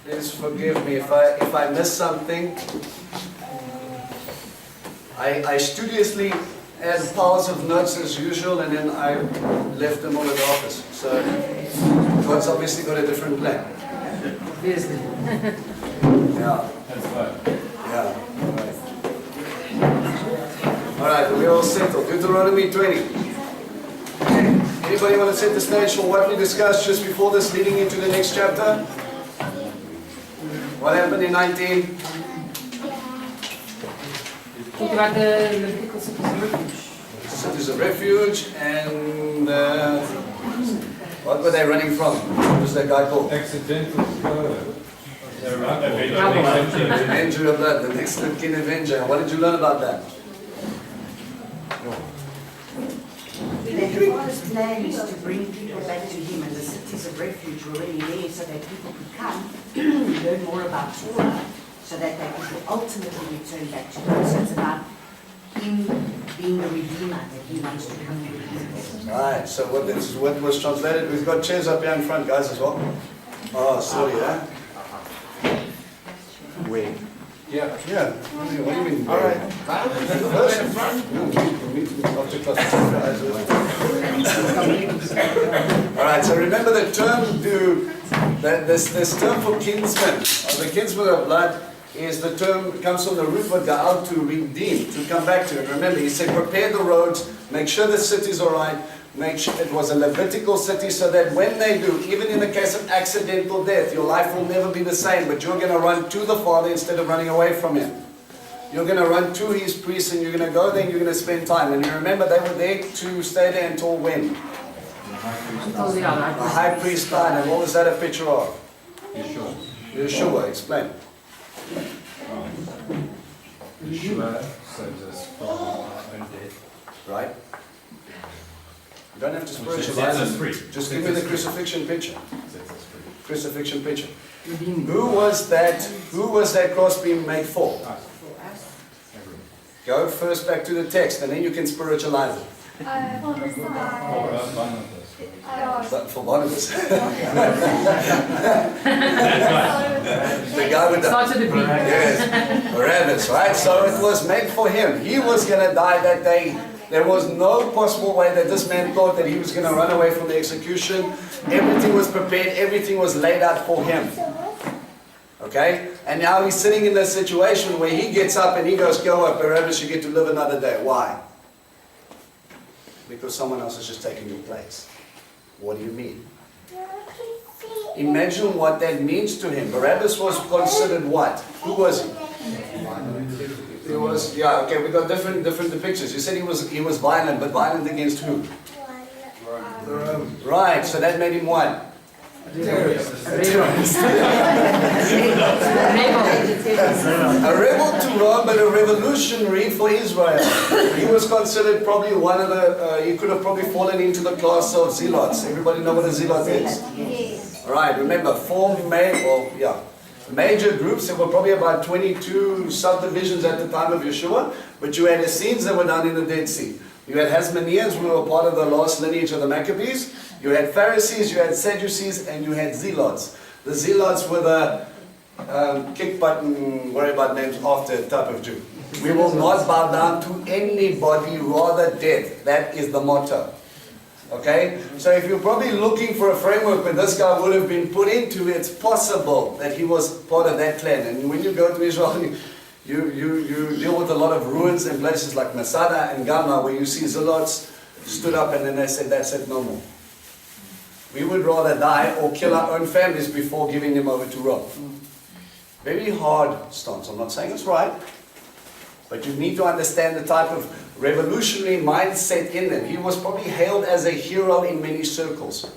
Please forgive me if I miss something. I studiously had piles of notes as usual, and then I left them all at the office. So God's obviously got a different plan. Obviously. Yeah. That's fine. Yeah. All right, we're all settled. Deuteronomy 20. Okay. Anybody want to set the stage for what we discussed just before this, leading into the next chapter? What happened in 19? Talk about the Levitical cities of refuge. Cities of refuge, and what were they running from? What was that guy called? Accidental Avenger of blood, the next of kin avenger. What did you learn about that? The Father's plan is to bring people back to Him, and the cities of refuge were already there so that people could come, learn more about Torah, so that they could ultimately return back to Him. So it's about Him being the Redeemer, that He wants to come and redeem them. Right, so this is what was translated. We've got chairs up here in front, guys, as well. Oh, sorry, yeah? Wait. Yeah. What do you mean? All right. All right, so remember the term this term for kinsman, or the kinsman of blood, is the term, comes from the root word ga'al, to redeem, to come back to. And remember, he said, prepare the roads, make sure the cities are right, make sure it was a Levitical city, so that when they do, even in the case of accidental death, your life will never be the same, but you're going to run to the Father instead of running away from Him. You're going to run to His priests, and you're going to go there and you're going to spend time. And you remember, they were there to stay there until when? Until the other. The high priest died, and what was that a picture of? Yeshua. Yeshua, explain. Yeshua saves us from our own death. Right? You don't have to Sets us spiritualize free. it. Just give me the crucifixion picture. Sets us free. Crucifixion picture. Redeeming. Who was that cross being made for? Us. For us, Everyone. Go first back to the text, and then you can spiritualize it. For us, one of us. But for Barnabas. That's The guy with the... Starts at the beginning. Yes, Barabbas, right? So it was meant for him. He was going to die that day. There was no possible way that this man thought that he was going to run away from the execution. Everything was prepared. Everything was laid out for him. Okay? And now he's sitting in this situation where he gets up and he goes, go up, Barabbas, you get to live another day. Why? Because someone else is just taking your place. What do you mean? Imagine what that means to him. Barabbas was considered what? Who was he? He was, yeah, okay, we got different depictions. You said he was violent, but violent against who? Right, so that made him what? A rebel to Rome, but a revolutionary for Israel. He was considered probably one of the, he could have probably fallen into the class of zealots. Everybody know what a zealot is? Alright, remember, major groups. There were probably about 22 subdivisions at the time of Yeshua, but you had Essenes that were down in the Dead Sea. You had Hasmoneans, who were part of the last lineage of the Maccabees. You had Pharisees, you had Sadducees, and you had Zealots. The Zealots were the kick button, worry about names after type of Jew. We will not bow down to anybody, rather death. That is the motto. Okay? So if you're probably looking for a framework where this guy would have been put into, it's possible that he was part of that clan. And when you go to Israel, you deal with a lot of ruins in places like Masada and Gamma, where you see zealots stood up and then they said, that's it, no more. We would rather die or kill our own families before giving them over to Rome. Very hard stance. I'm not saying it's right, but you need to understand the type of revolutionary mindset in them. He was probably hailed as a hero in many circles,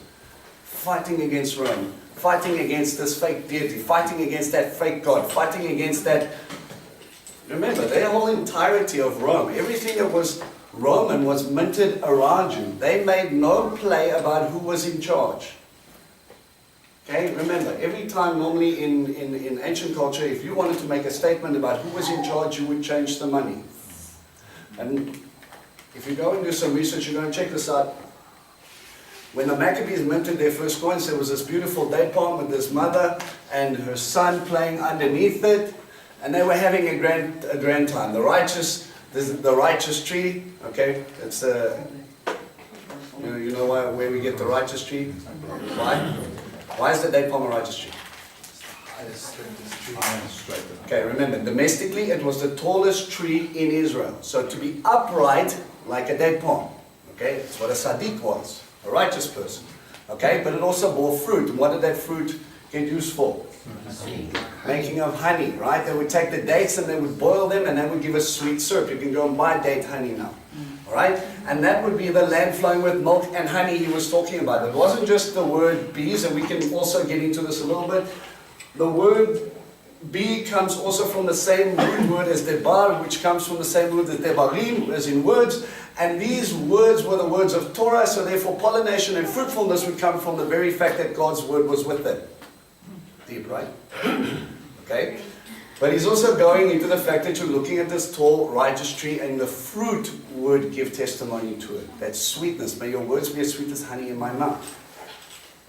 fighting against Rome, fighting against this fake deity, fighting against that fake god, fighting against that. Remember, their whole entirety of Rome, everything that was Roman was minted around you. They made no play about who was in charge. Okay, remember, every time normally in ancient culture, if you wanted to make a statement about who was in charge, you would change the money. And if you go and do some research, you're going to check this out. When the Maccabees minted their first coins, there was this beautiful date palm with this mother and her son playing underneath it, and they were having a grand time. The righteous tree, okay, it's you know where we get the righteous tree? Why? Why is the date palm a righteous tree? Okay, remember, domestically it was the tallest tree in Israel. So to be upright like a date palm, okay, that's what a sadiq was, a righteous person. Okay, but it also bore fruit. And what did that fruit get used for? Making of honey, right? They would take the dates and they would boil them and that would give us sweet syrup. You can go and buy date honey now. Alright? And that would be the land flowing with milk and honey he was talking about. It wasn't just the word bees, and we can also get into this a little bit. The word bee comes also from the same root word as debar, which comes from the same root as debarim, as in words. And these words were the words of Torah, so therefore pollination and fruitfulness would come from the very fact that God's word was with them. Deep, right? Okay? But he's also going into the fact that you're looking at this tall, righteous tree, and the fruit would give testimony to it. That sweetness. May your words be as sweet as honey in my mouth.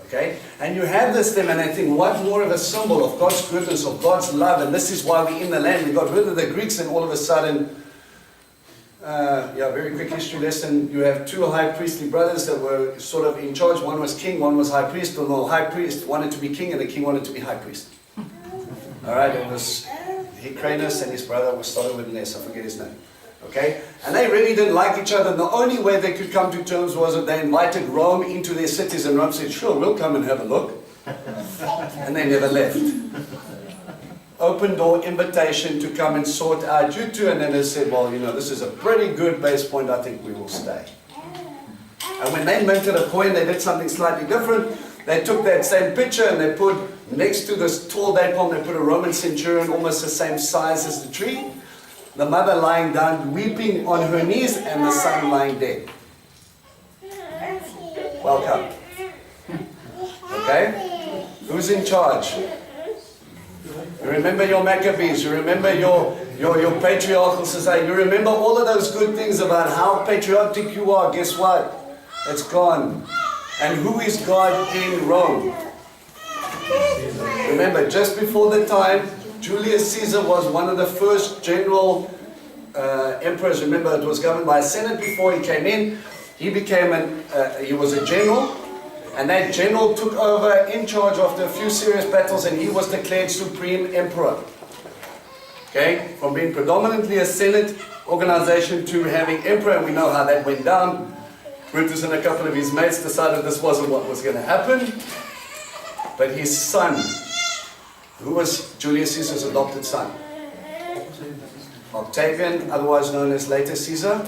Okay? And you have this thing, and I think, what more of a symbol of God's goodness, of God's love, and this is why we're in the land. We got rid of the Greeks, and all of a sudden, very quick history lesson. You have two high priestly brothers that were sort of in charge. One was king, one was high priest. The high priest wanted to be king, and the king wanted to be high priest. Alright, it was Hyrcanus and his brother was started with an S, I forget his name. Okay? And they really didn't like each other. And the only way they could come to terms was that they invited Rome into their cities, and Rome said, sure, we'll come and have a look. And they never left. Open door invitation to come and sort out you two, and then they said, well, this is a pretty good base point, I think we will stay. And when they minted a coin, they did something slightly different. They took that same picture and they put next to this tall date palm, they put a Roman centurion almost the same size as the tree. The mother lying down, weeping on her knees, and the son lying dead. Welcome. Okay? Who's in charge? You remember your Maccabees, you remember your patriarchal society, you remember all of those good things about how patriotic you are. Guess what? It's gone. And who is God in Rome? Remember, just before the time, Julius Caesar was one of the first general emperors. Remember, it was governed by a senate before he came in. He became he was a general, and that general took over in charge after a few serious battles, and he was declared supreme emperor. Okay, from being predominantly a senate organization to having emperor, and we know how that went down. Brutus and a couple of his mates decided this wasn't what was going to happen. But his son, who was Julius Caesar's adopted son? Octavian, otherwise known as later Caesar?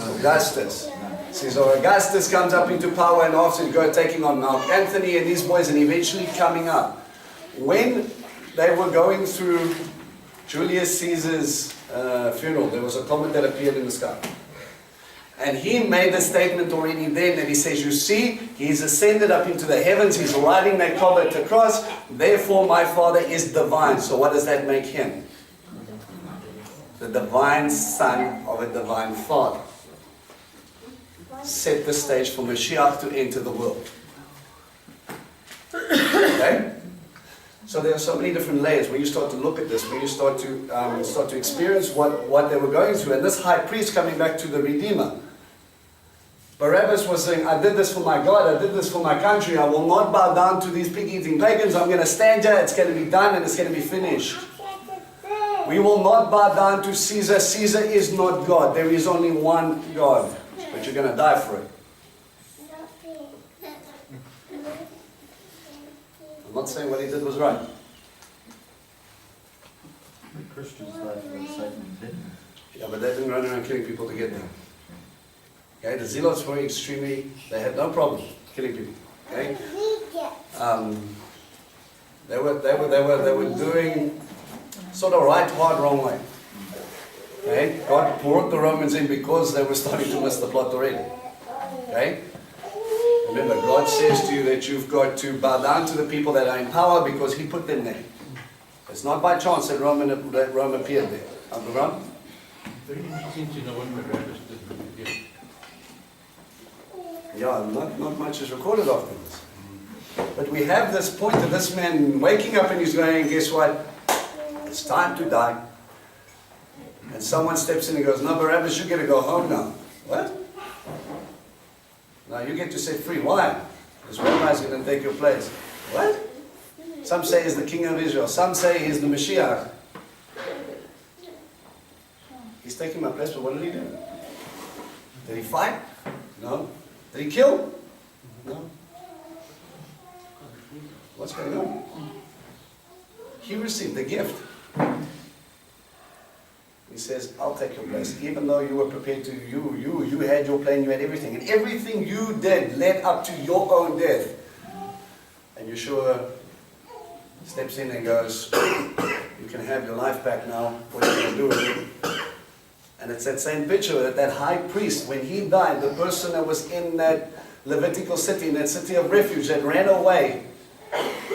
Augustus. Caesar Augustus comes up into power, and after taking on Mark Antony and these boys, and eventually coming up. When they were going through Julius Caesar's funeral, there was a comet that appeared in the sky. And he made the statement already then that he says, you see, he's ascended up into the heavens, he's riding that comet across, therefore my Father is divine. So what does that make him? The divine son of a divine Father. Set the stage for Mashiach to enter the world. Okay? So there are so many different layers when you start to look at this, when you start to experience what they were going through. And this high priest coming back to the Redeemer. Barabbas was saying, I did this for my God, I did this for my country, I will not bow down to these pig-eating pagans, I'm going to stand here, it's going to be done and it's going to be finished. We will not bow down to Caesar. Caesar is not God. There is only one God. But you're going to die for it. I'm not saying what he did was right. The Christians died for the sake of the didn't. Yeah, but they didn't run around killing people to get there. Okay, the zealots were they had no problem killing people. Okay, they were doing sort of right, hard, wrong way. Okay, God brought the Romans in because they were starting to miss the plot already. Okay, remember, God says to you that you've got to bow down to the people that are in power because He put them there. It's not by chance that Rome appeared there. Uncle Ron? Very interesting to know what Barabbas did. Yeah, not much is recorded after this. But we have this point of this man waking up and he's going, guess what? It's time to die. And someone steps in and goes, no, Barabbas, you get to go home now. What? Now you get to set free. Why? Because Rabbi's going to take your place. What? Some say he's the king of Israel. Some say he's the Mashiach. He's taking my place, but what did he do? Did he fight? No. Did he kill? No. What's going on? He received the gift. He says, I'll take your place. Even though you were prepared to, you had your plan, you had everything. And everything you did led up to your own death. And Yeshua steps in and goes, you can have your life back now. What are you going to do with it? And it's that same picture that high priest, when he died, the person that was in that Levitical city, in that city of refuge, that ran away,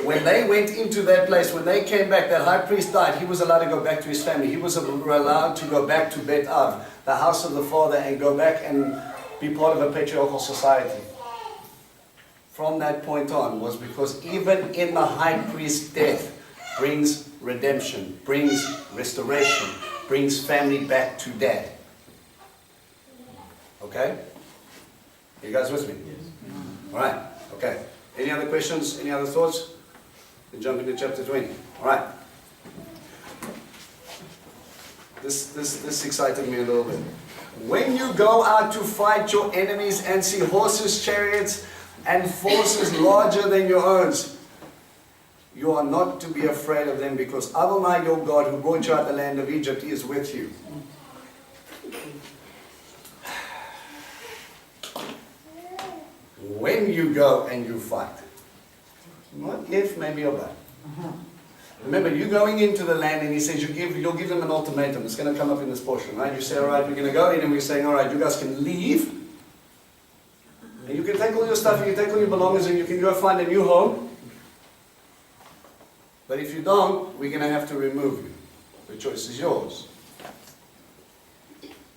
when they went into that place, when they came back, that high priest died, he was allowed to go back to his family. He was allowed to go back to Bet Av, the house of the father, and go back and be part of a patriarchal society. From that point on was because even in the high priest's death brings redemption, brings restoration, brings family back to dad. Okay? You guys with me? Yes. All right. Okay. Any other questions? Any other thoughts? We'll jump into chapter 20. All right. This excited me a little bit. When you go out to fight your enemies and see horses, chariots, and forces larger than your own, you are not to be afraid of them, because Adonai, your God, who brought you out of the land of Egypt, is with you. When you go and you fight. Not if, maybe or but. Remember, you're going into the land and he says you'll give them an ultimatum. It's going to come up in this portion, right? You say, all right, we're going to go in, and we're saying, all right, you guys can leave. And you can take all your stuff, and you take all your belongings, and you can go find a new home. But if you don't, we're going to have to remove you. The choice is yours.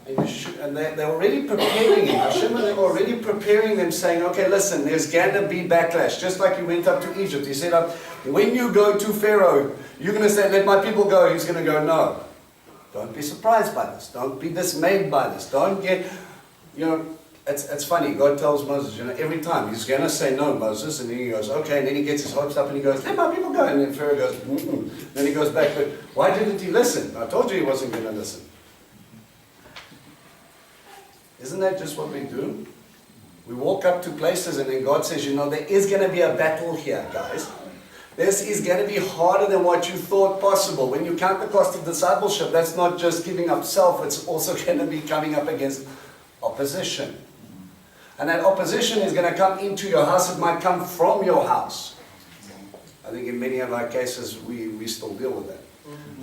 And they're already preparing him. Hashem, they're already preparing them, saying, okay, listen, there's going to be backlash. Just like you went up to Egypt. He said, when you go to Pharaoh, you're going to say, let my people go. He's going to go, no. Don't be surprised by this. Don't be dismayed by this. Don't get, it's funny. God tells Moses, every time he's going to say no, Moses. And then he goes, okay. And then he gets his hopes up and he goes, let my people go. And then Pharaoh goes, mm-mm. Then he goes back, but why didn't he listen? I told you he wasn't going to listen. Isn't that just what we do? We walk up to places and then God says, there is going to be a battle here, guys. This is going to be harder than what you thought possible. When you count the cost of discipleship, that's not just giving up self, it's also going to be coming up against opposition. And that opposition is going to come into your house. It might come from your house. I think in many of our cases, we still deal with that.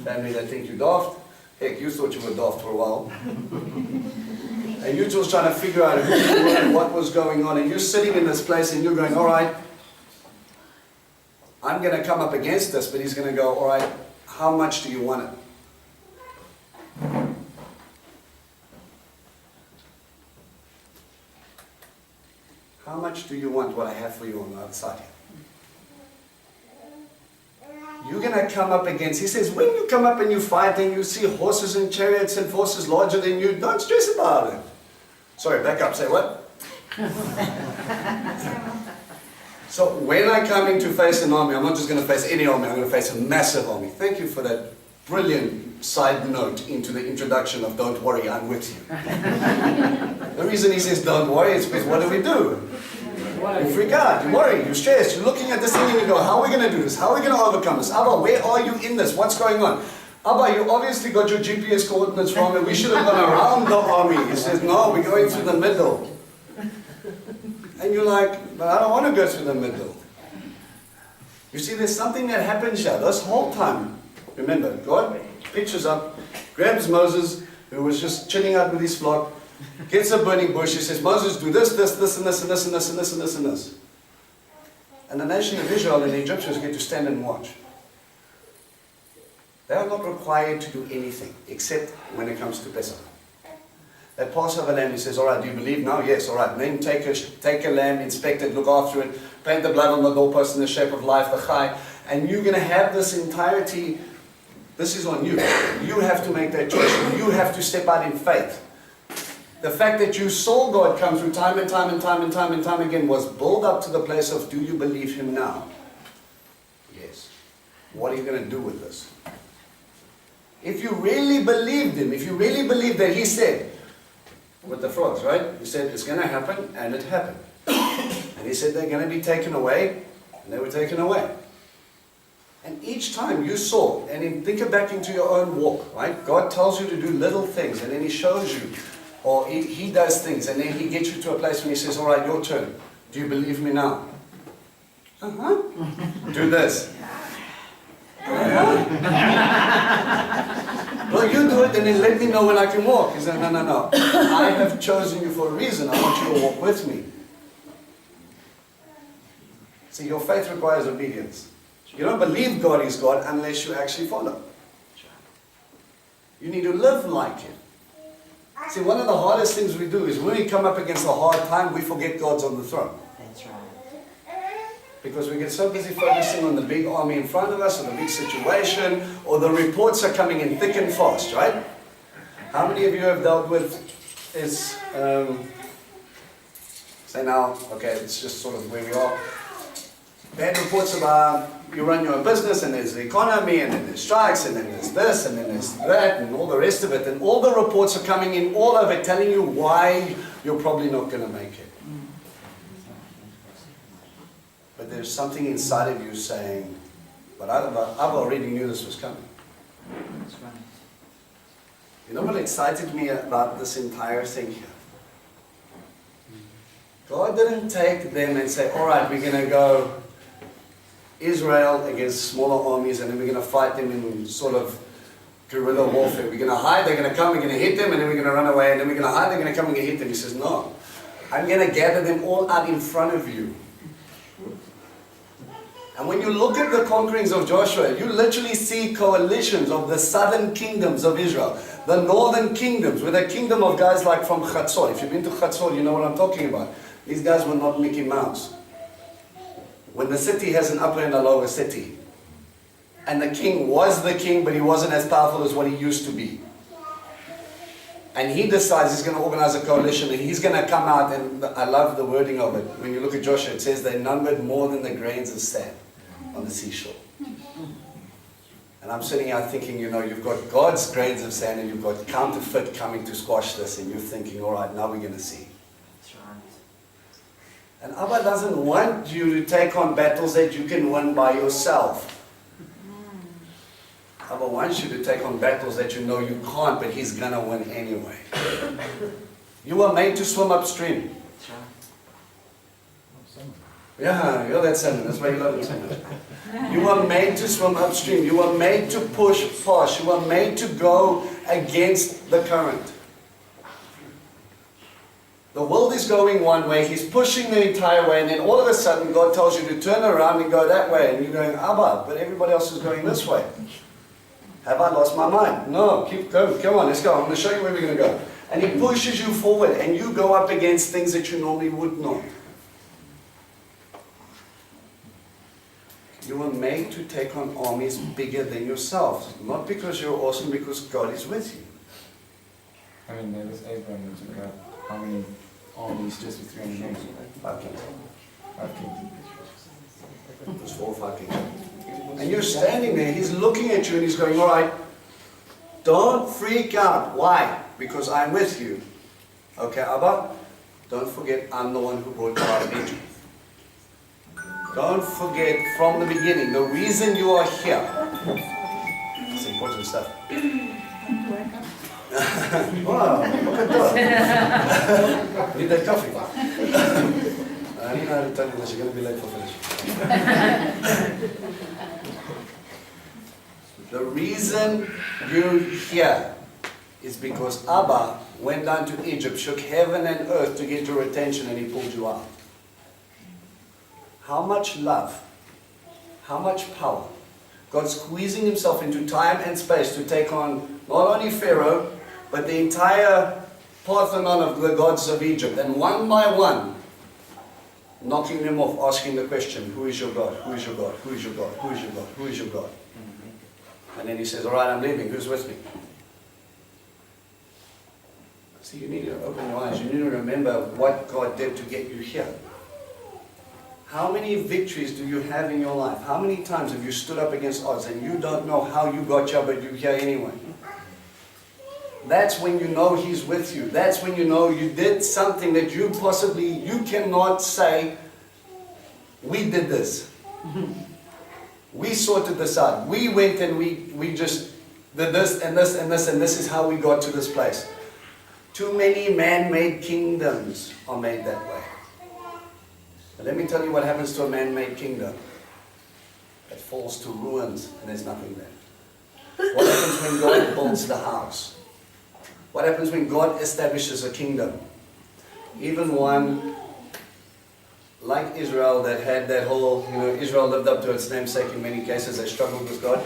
Family that think you're daft. Heck, you thought you were daft for a while. And you're just trying to figure out who you were and what was going on. And you're sitting in this place and you're going, all right, I'm going to come up against this. But he's going to go, all right, how much do you want it? How much do you want what I have for you on the other side? You're going to come up against, he says, when you come up and you fight and you see horses and chariots and forces larger than you, don't stress about it. Sorry, back up, say what? So when I come in to face an army, I'm not just going to face any army, I'm going to face a massive army. Thank you for that brilliant side note into the introduction of don't worry, I'm with you. The reason he says don't worry is because what do? You freak out, you worry, you stress, you're looking at this thing and you go, how are we going to do this? How are we going to overcome this? Abba, where are you in this? What's going on? Abba, you obviously got your GPS coordinates wrong and we should have gone around the army. He says, no, we're going through the middle. And you're like, but I don't want to go through the middle. You see, there's something that happens here. This whole time, remember, God pictures up, grabs Moses, who was just chilling out with his flock, gets a burning bush. He says, Moses, do this, this, this, and this, and this, and this, and this, and this, and this. And the nation of Israel and the Egyptians get to stand and watch. They are not required to do anything, except when it comes to Pesach. That Passover lamb, he says, all right, do you believe now? Yes, all right. And then take a lamb, inspect it, look after it, paint the blood on the doorpost in the shape of life, the chai, and you're going to have this entirety. This is on you. You have to make that choice. You have to step out in faith. The fact that you saw God come through time and time and time and time and time again was built up to the place of, do you believe Him now? Yes. What are you going to do with this? If you really believed Him, if you really believed that He said, with the frogs, right? He said, it's going to happen, and it happened. And He said, they're going to be taken away, and they were taken away. And each time you saw, and then think back into your own walk, right? God tells you to do little things, and then He shows you, or he does things, and then He gets you to a place when He says, all right, your turn. Do you believe me now? Uh-huh. Do this. Well, you do it, and then let me know when I can walk. He said, no. I have chosen you for a reason. I want you to walk with me. See, your faith requires obedience. You don't believe God is God unless you actually follow. You need to live like Him. See, one of the hardest things we do is when we come up against a hard time, we forget God's on the throne. That's right. Because we get so busy focusing on the big army in front of us, or the big situation, or the reports are coming in thick and fast, right? How many of you have dealt with this, say now, okay, it's just sort of where we are. Bad reports about you run your own business, and there's the economy, and then there's strikes, and then there's this, and then there's that, and all the rest of it. And all the reports are coming in all over telling you why you're probably not going to make it. But there's something inside of you saying, but I've already knew this was coming. That's right. You know what excited me about this entire thing here? God didn't take them and say, all right, we're going to go Israel against smaller armies, and then we're going to fight them in sort of guerrilla warfare. We're going to hide, they're going to come, we're going to hit them, and then we're going to run away, and then we're going to hide, they're going to come, we're going to hit them. He says, no. I'm going to gather them all out in front of you. And when you look at the conquerings of Joshua, you literally see coalitions of the southern kingdoms of Israel, the northern kingdoms, with a kingdom of guys like from Chatzor. If you've been to Chatzor, you know what I'm talking about. These guys were not Mickey Mouse. When the city has an upper and a lower city, and the king was the king, but he wasn't as powerful as what he used to be. And he decides he's going to organize a coalition, and he's going to come out, and I love the wording of it. When you look at Joshua, it says they numbered more than the grains of sand on the seashore. And I'm sitting here thinking, you know, you've got God's grains of sand, and you've got counterfeit coming to squash this, and you're thinking, all right, now we're going to see. That's right. And Abba doesn't want you to take on battles that you can win by yourself. Abba wants you to take on battles that you know you can't, but He's going to win anyway. You were made to swim upstream. That's right. Yeah, you're that salmon. That's why you love it so much. You were made to swim upstream. You were made to push past. You were made to go against the current. The world is going one way, He's pushing the entire way, and then all of a sudden God tells you to turn around and go that way, and you're going, Abba, but everybody else is going this way. Have I lost my mind? No, keep going, come on, let's go. I'm going to show you where we're going to go. And He pushes you forward, and you go up against things that you normally would not. You were made to take on armies bigger than yourselves. Not because you're awesome, because God is with you. I mean, there was Abraham who took out how many armies just with 300 men? 5 kings. 5 kings. It was 4 or 5 kings. And you're standing there, He's looking at you and He's going, all right, don't freak out. Why? Because I'm with you. Okay, Abba? Don't forget I'm the one who brought you out of Egypt. Don't forget from the beginning, the reason you are here. It's important stuff. Wow, look at that. Need that coffee. I didn't know how to tell you that you're going to be late for finish. The reason you're here is because Abba went down to Egypt, shook heaven and earth to get your attention, and He pulled you out. How much love, how much power. God's squeezing Himself into time and space to take on not only Pharaoh, but the entire Parthenon of the gods of Egypt, and one by one, knocking them off, asking the question, who is your God? Who is your God? Who is your God? Who is your God? Who is your God? And then he says, all right, I'm leaving. Who's with me? See, you need to open your eyes. You need to remember what God did to get you here. How many victories do you have in your life? How many times have you stood up against odds and you don't know how you got here, but you're here anyway? That's when you know He's with you. That's when you know you did something that you cannot say, we did this. We sorted this out. We went and we just did this and this and this, and this is how we got to this place. Too many man-made kingdoms are made that way. But let me tell you what happens to a man-made kingdom. It falls to ruins and there's nothing there. What happens when God builds the house? What happens when God establishes a kingdom? Even one like Israel that had that whole, Israel lived up to its namesake in many cases. They struggled with God.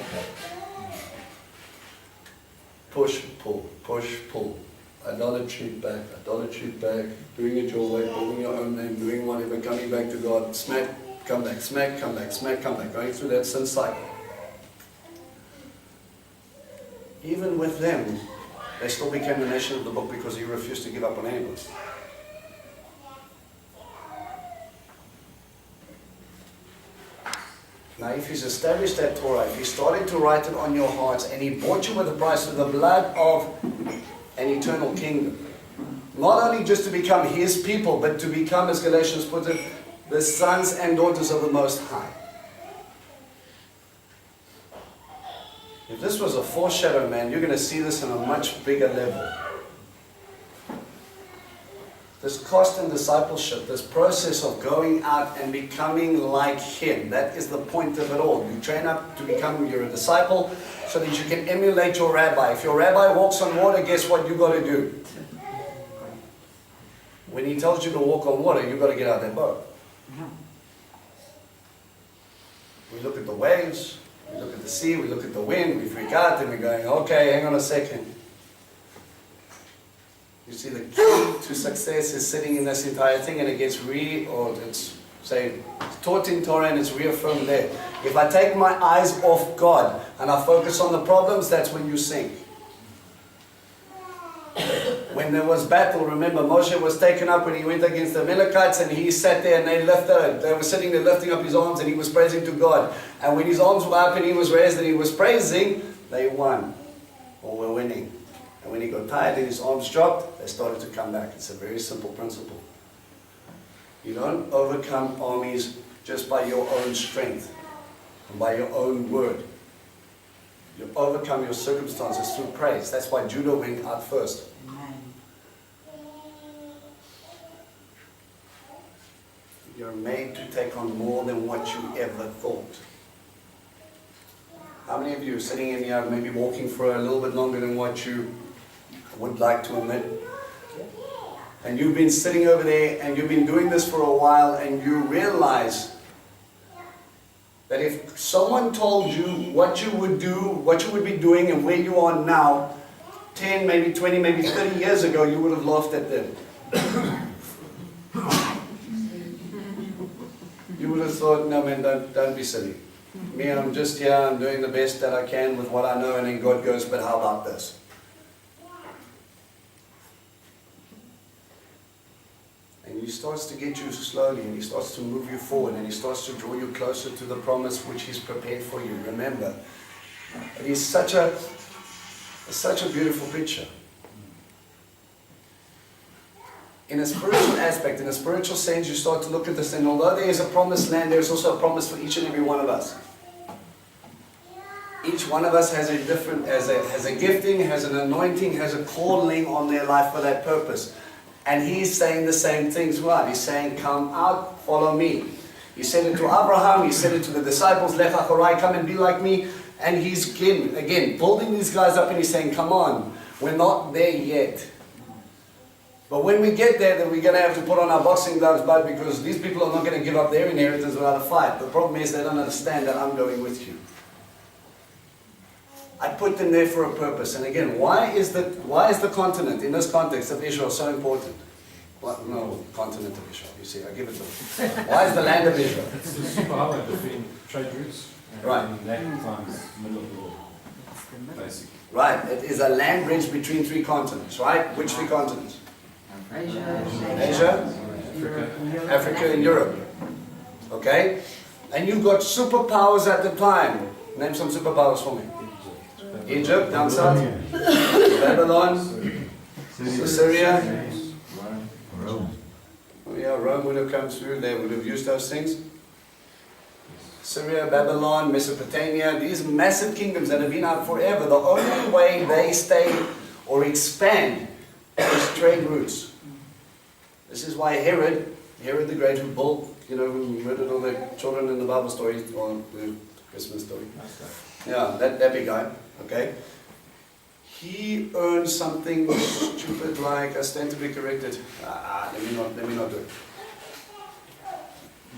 Push, pull, push, pull. Idolatry back, doing it your way, building your own name, doing whatever, coming back to God, smack, come back, smack, come back, smack, come back, going through that sin cycle. Even with them, they still became the nation of the book because he refused to give up on anyone. Now if he's established that Torah, if he started to write it on your hearts, and he bought you with a price with the blood of an eternal kingdom, not only just to become his people, but to become, as Galatians put it, the sons and daughters of the Most High. If this was a foreshadow, man, you're going to see this on a much bigger level. This cost in discipleship, this process of going out and becoming like him, that is the point of it all. You train up to become a disciple so that you can emulate your rabbi. If your rabbi walks on water, guess what you got to do? When he tells you to walk on water, you've got to get out of that boat. We look at the waves, we look at the sea, we look at the wind, we freak out and we're going, okay, hang on a second. You see, the key to success is sitting in this entire thing, and it gets taught in Torah and it's reaffirmed there. If I take my eyes off God and I focus on the problems, that's when you sink. When there was battle, remember, Moshe was taken up when he went against the Amalekites, and he sat there and they were sitting there lifting up his arms and he was praising to God. And when his arms were up and he was raised and he was praising, they won, or were winning. And when he got tired and his arms dropped, they started to come back. It's a very simple principle. You don't overcome armies just by your own strength and by your own word. You overcome your circumstances through praise. That's why Judah went out first. Amen. You're made to take on more than what you ever thought. How many of you are sitting in here, maybe walking for a little bit longer than what you would like to admit? And you've been sitting over there and you've been doing this for a while, and you realize that if someone told you what you would do, what you would be doing and where you are now, 10, maybe 20, maybe 30 years ago, you would have laughed at them. You would have thought, no man, don't be silly. Me, I'm just here, I'm doing the best that I can with what I know, and then God goes, but how about this? And He starts to get you slowly, and He starts to move you forward, and He starts to draw you closer to the promise which He's prepared for you. Remember, it is such a beautiful picture. In a spiritual aspect, in a spiritual sense, you start to look at this, and although there is a promised land, there is also a promise for each and every one of us. Each one of us has a different, has a gifting, has an anointing, has a calling on their life for that purpose. And He's saying the same things, right? He's saying, come out, follow me. He said it to Abraham, He said it to the disciples, Lech achorai, come and be like me. And He's again building these guys up, and He's saying, come on, we're not there yet. But when we get there, then we're going to have to put on our boxing gloves, but because these people are not going to give up their inheritance without a fight. The problem is they don't understand that I'm going with you. I put them there for a purpose. And again, why is the continent, in this context of Israel, so important? Well, no, continent of Israel, you see, I give it to them. Why is the land of Israel? It's the superhighway between trade routes. Right. And that times middle of the world, basically. Right, it is a land bridge between three continents, right? Which three continents? Asia, Africa, and Europe. Okay? And you've got superpowers at the time. Name some superpowers for me. Egypt, down south. Babylon. Syria. Rome. Oh yeah, Rome would have come through. They would have used those things. Syria, Babylon, Mesopotamia. These massive kingdoms that have been out forever. The only way they stay or expand is trade routes. This is why Herod the Great, who built, who murdered all the children in the Bible story, or the Christmas story. Yeah, that big guy, okay? He earned something stupid like, I stand to be corrected. Let me not do it.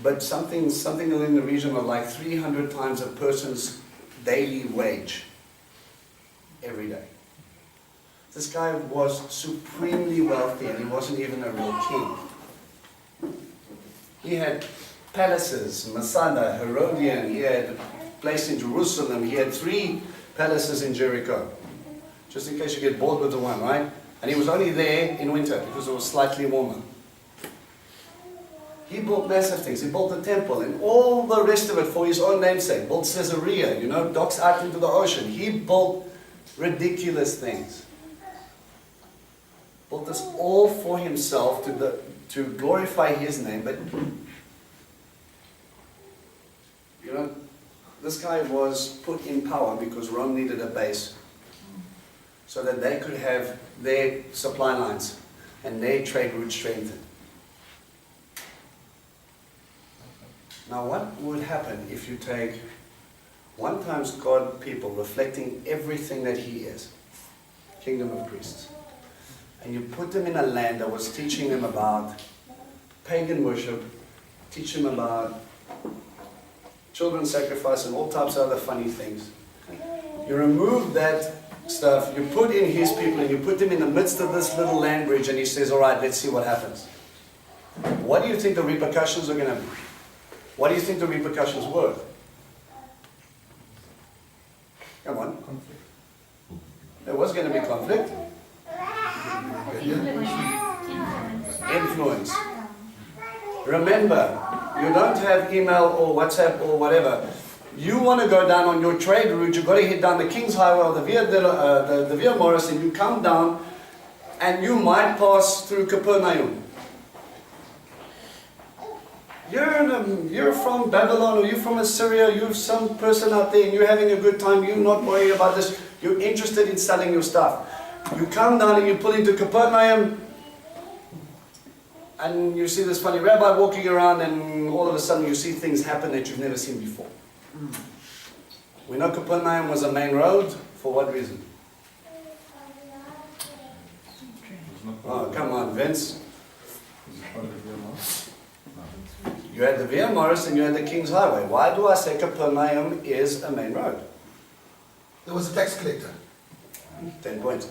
But something in the region of like 300 times a person's daily wage every day. This guy was supremely wealthy and he wasn't even a real king. He had palaces, Masada, Herodian, he had a place in Jerusalem, he had 3 palaces in Jericho. Just in case you get bored with the one, right? And he was only there in winter because it was slightly warmer. He built massive things. He built the temple and all the rest of it for his own namesake. Built Caesarea, docks out into the ocean. He built ridiculous things. Built this all for himself to glorify his name. But, this guy was put in power because Rome needed a base so that they could have their supply lines and their trade routes strengthened. Now what would happen if you take 1 times God people reflecting everything that he is, kingdom of priests, and you put them in a land that was teaching them about pagan worship, teach them about children's sacrifice and all types of other funny things. You remove that stuff, you put in his people and you put them in the midst of this little land bridge and he says, all right, let's see what happens. What do you think the repercussions are going to be? What do you think the repercussions were? Come on. Conflict. There was going to be conflict. Influence. Remember, you don't have email or WhatsApp or whatever. You want to go down on your trade route, you've got to hit down the King's Highway or the Via Morris, and you come down and you might pass through Capernaum. You're from Babylon or you're from Assyria, you're some person out there and you're having a good time, you're not worried about this, you're interested in selling your stuff. You come down and you pull into Capernaum and you see this funny rabbi walking around and all of a sudden you see things happen that you've never seen before. We know Capernaum was a main road, for what reason? Oh, come on, Vince. You had the Via Morris and you had the King's Highway. Why do I say Capernaum is a main road? There was a tax collector. 10 points.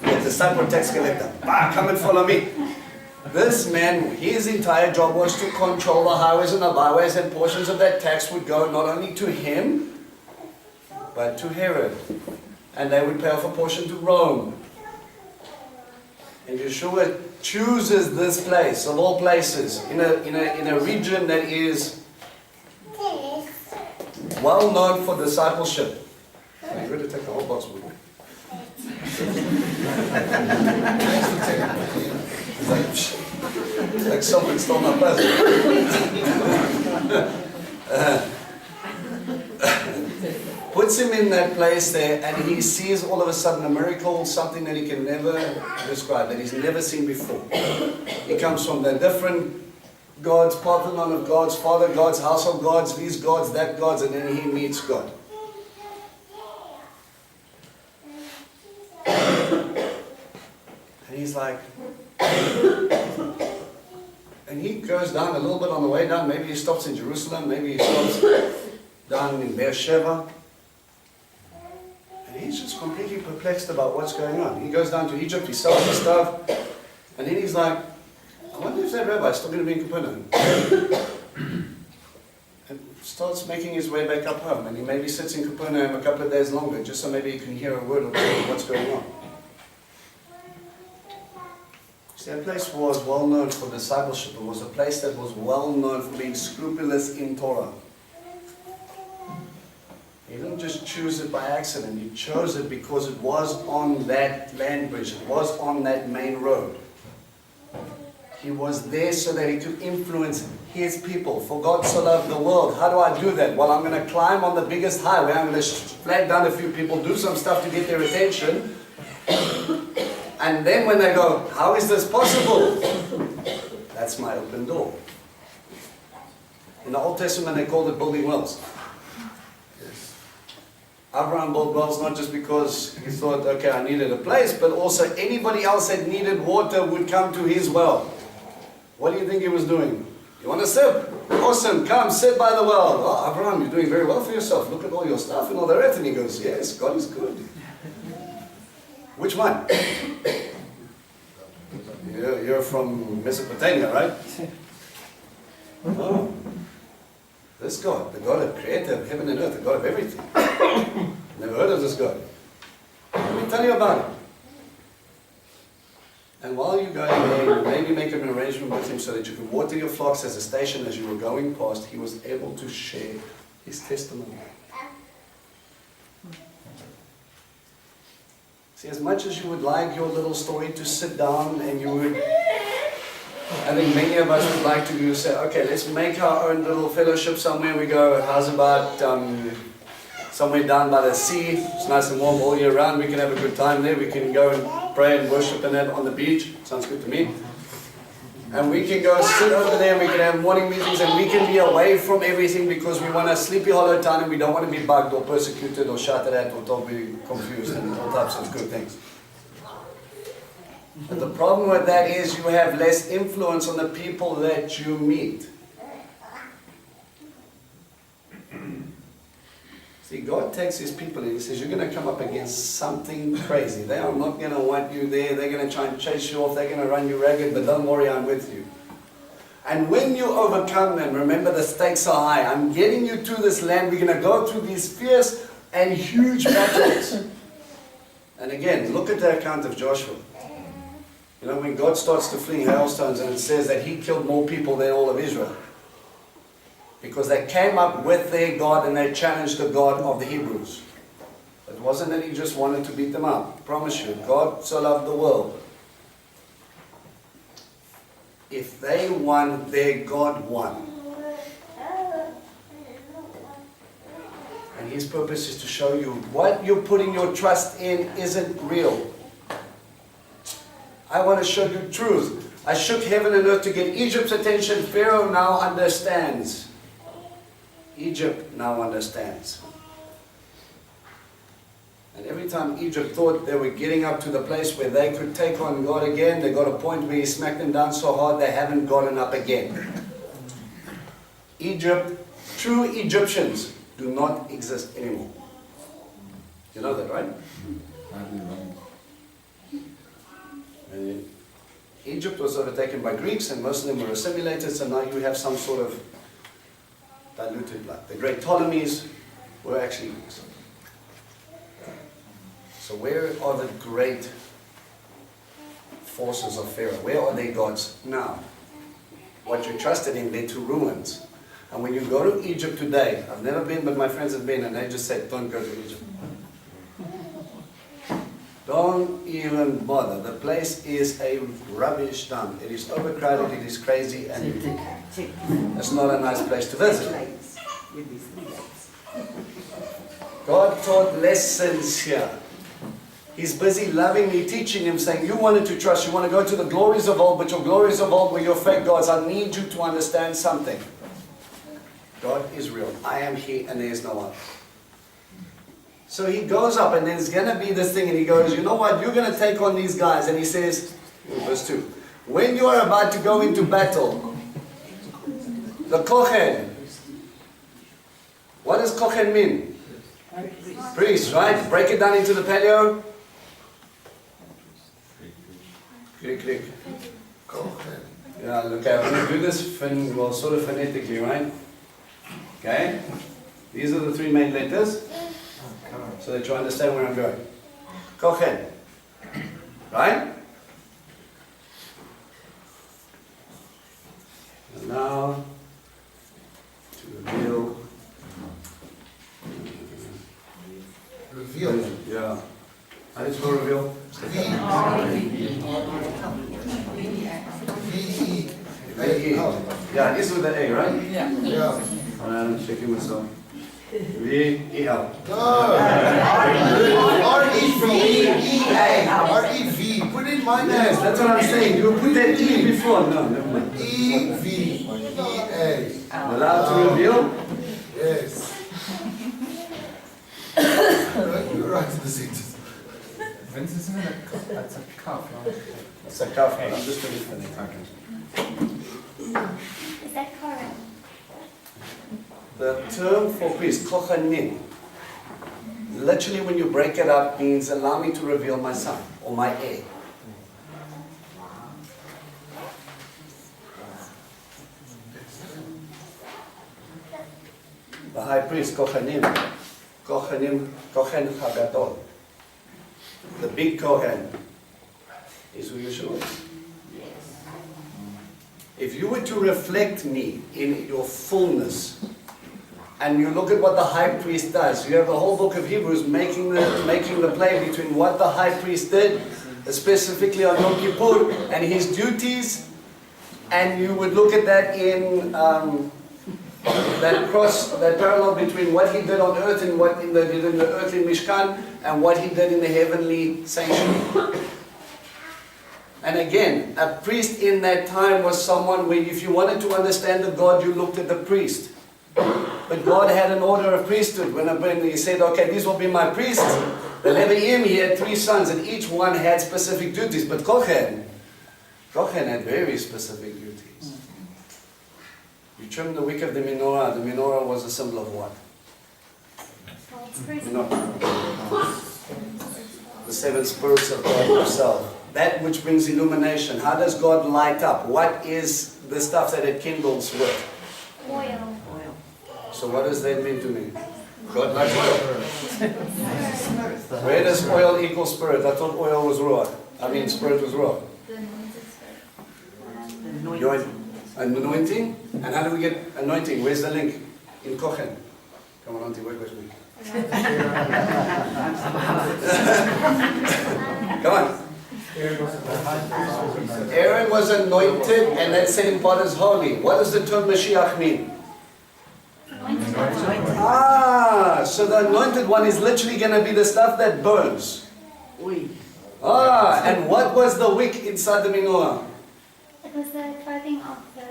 It's a separate tax collector. Come and follow me. This man, his entire job was to control the highways and the byways, and portions of that tax would go not only to him, but to Herod. And they would pay off a portion to Rome. And Yeshua chooses this place, of all places, in a region that is well known for discipleship. You're going to take the whole box with me. It's like something stole my present. Puts him in that place there, and he sees all of a sudden a miracle, something that he can never describe, that he's never seen before. He comes from the different gods, Parthenon of gods, father gods, household gods, these gods, that gods, and then he meets God. And he's like, and he goes down a little bit on the way down. Maybe he stops in Jerusalem, maybe he stops down in Beersheba. he's just completely perplexed about what's going on. He goes down to Egypt, he sells his stuff, and then he's like, I wonder if that rabbi's still going to be in Capernaum. And starts making his way back up home, and he maybe sits in Capernaum a couple of days longer, just so maybe he can hear a word or two of what's going on. See, that place was well known for discipleship. It was a place that was well known for being scrupulous in Torah. He didn't just choose it by accident. He chose it because it was on that land bridge. It was on that main road. He was there so that he could influence his people. For God so loved the world. How do I do that? Well, I'm going to climb on the biggest highway. I'm going to flag down a few people, do some stuff to get their attention. And then when they go, how is this possible? That's my open door. In the Old Testament, they called it building wells. Abraham built wells not just because he thought, okay, I needed a place, but also anybody else that needed water would come to his well. What do you think he was doing? You want to sip? Awesome, come sit by the well. Oh, Abraham, you're doing very well for yourself. Look at all your stuff and all the rest. And he goes, yes, God is good. Which one? You're from Mesopotamia, right? Oh. This God, the God of creator of heaven and earth, the God of everything. Never heard of this God. Let me tell you about him. And while you go there, maybe make an arrangement with him so that you could water your flocks as a station as you were going past, he was able to share his testimony. See, as much as you would like your little story to sit down and you would, I think many of us would like to say, okay, let's make our own little fellowship somewhere. We go, how's about somewhere down by the sea? It's nice and warm all year round. We can have a good time there. We can go and pray and worship and that on the beach. Sounds good to me. And we can go sit over there. We can have morning meetings and we can be away from everything because we want a sleepy hollow town and we don't want to be bugged or persecuted or shouted at or told we're confused and all types of good things. But the problem with that is you have less influence on the people that you meet. See, God takes his people and he says, you're going to come up against something crazy. They are not going to want you there. They're going to try and chase you off. They're going to run you ragged, but don't worry, I'm with you. And when you overcome them, remember the stakes are high. I'm getting you to this land. We're going to go through these fierce and huge battles. And again, look at the account of Joshua. You know, when God starts to fling hailstones and it says that he killed more people than all of Israel. Because they came up with their God and they challenged the God of the Hebrews. It wasn't that he just wanted to beat them up. I promise you, God so loved the world. If they won, their God won. And his purpose is to show you what you're putting your trust in isn't real. I want to show you truth. I shook heaven and earth to get Egypt's attention. Pharaoh now understands. Egypt now understands. And every time Egypt thought they were getting up to the place where they could take on God again, they got a point where he smacked them down so hard they haven't gotten up again. Egypt, true Egyptians do not exist anymore. You know that, right? Egypt was overtaken by Greeks and most of them were assimilated, so now you have some sort of diluted blood. The great Ptolemies were actually Greeks. So where are the great forces of Pharaoh? Where are their gods now? What you trusted in led to ruins. And when you go to Egypt today, I've never been, but my friends have been, and they just said, don't go to Egypt. Don't even bother. The place is a rubbish dump. It is overcrowded, it is crazy, and it's not a nice place to visit. God taught lessons here. He's busy lovingly teaching him, saying, you wanted to trust, you want to go to the glories of old, but your glories of old were your fake gods. I need you to understand something. God is real. I am He and there is no one. So he goes up and there's going to be this thing and he goes, you know what, you're going to take on these guys. And he says, verse 2, when you are about to go into battle, the Kohen, what does Kohen mean? Priest, right? Break it down into the paleo. Click. Kohen. Yeah, okay, I'm going to do this sort of phonetically, right? Okay? These are the three main letters, so that you understand where I'm going. Kohen. Right? And now, to reveal. Reveal. Yeah. How do you spell reveal? V-E-A. Yeah, this with the A, right? Yeah. I'm checking myself. V-E-L. No. R-E-V-E-A. R-E-V. Put it in my Yes, name. that's what I'm saying. You put that E before. No, never mind. E-V-E-A. Allowed to reveal? Yes. You're right in the sentence. Vince, isn't it that's a cup, no? It's a cuff. I'm just going to finish. Is that correct? The term for priest, kohanim, literally when you break it up means allow me to reveal my son or my heir. The high priest, kohen hagadol. The big kohen is who Yeshua is. If you were to reflect me in your fullness, and you look at what the high priest does, you have the whole book of Hebrews making the play between what the high priest did, specifically on Yom Kippur, and his duties, and you would look at that in that parallel between what he did on earth and what he did in the earthly Mishkan, and what he did in the heavenly sanctuary. And again, a priest in that time was someone where if you wanted to understand the God, you looked at the priest. But God had an order of priesthood. When he said, okay, these will be my priests, the Leviim, he had 3 sons, and each one had specific duties. But Kohen had very specific duties. You trim the wick of the menorah. The menorah was a symbol of what? The 7 spirits of God himself. That which brings illumination. How does God light up? What is the stuff that it kindles with? Oil. So what does that mean to me? God likes oil. Where does oil equal spirit? I thought oil was ruach. I mean spirit was ruach. The anointed spirit. Your anointing? And how do we get anointing? Where's the link? In Kohen. Come on, Auntie, work with me. Come on. Aaron was anointed and that set him apart as holy. What does the term Mashiach mean? So the anointed one is literally going to be the stuff that burns. And what was the wick inside the menorah? It was the clothing of the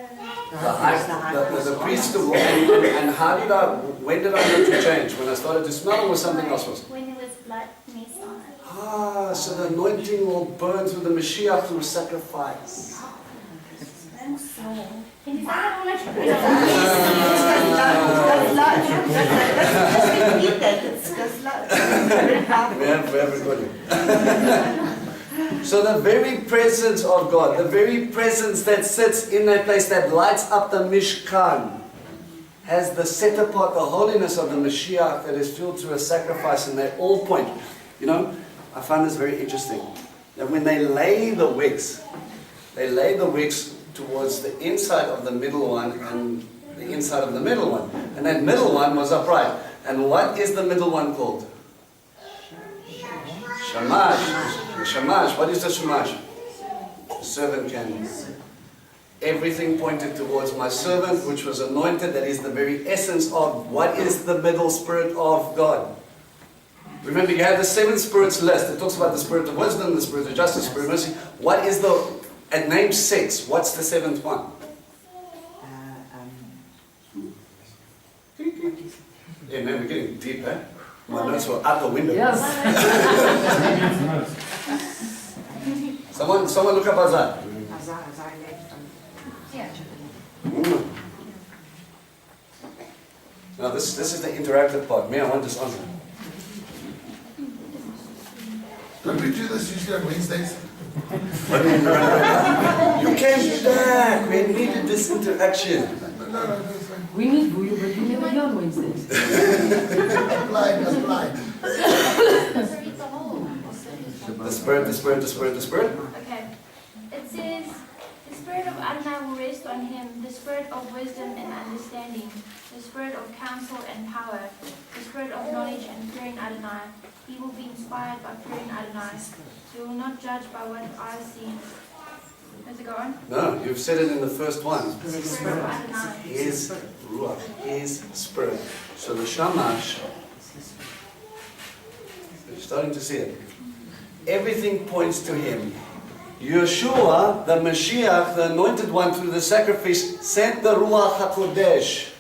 The priest. And when did I know to change? When I started to smell, or something else was? when there was blood mixed on it. So the anointing will burn through the Mashiach through sacrifice. Can you say that one again? We have everybody. So the very presence of God, the very presence that sits in that place that lights up the Mishkan, has the set apart, the holiness of the Mashiach that is filled through a sacrifice, and they all point. You know, I find this very interesting. That when they lay the wicks towards the inside of the middle one and the inside of the middle one. And that middle one was upright. And what is the middle one called? Shamash. The Shamash. What is the Shamash? Servant candle. Everything pointed towards my servant, which was anointed. That is the very essence of what is the middle spirit of God. Remember, you have the 7 spirits list. It talks about the spirit of wisdom, the spirit of justice, the spirit of mercy. What is at name 6, what's the 7th one? Yeah, man, we're getting deep, eh? My notes were out the window. Yes. Someone look up Azar. Now this is the interactive part. Me, I want this answer. Don't we do this usually on Wednesdays? You came back. We needed this interaction. No, that's fine. We need you, but you never here on Wednesdays. I'm blind. The Spirit, the Spirit, the Spirit, the Spirit. Okay. It says, the Spirit of Adonai will rest on him, the Spirit of wisdom and understanding, the Spirit of counsel and power, the Spirit of knowledge and fearing Adonai. He will be inspired by fearing Adonai. He will not judge by what eyes see. Does it go on? No, you've said it in the first one. The Spirit of Adonai. His Ruach, His Spirit. So the Shamash, you're starting to see it. Everything points to Him. Yeshua, the Mashiach, the anointed one through the sacrifice, sent the Ruach HaKodesh.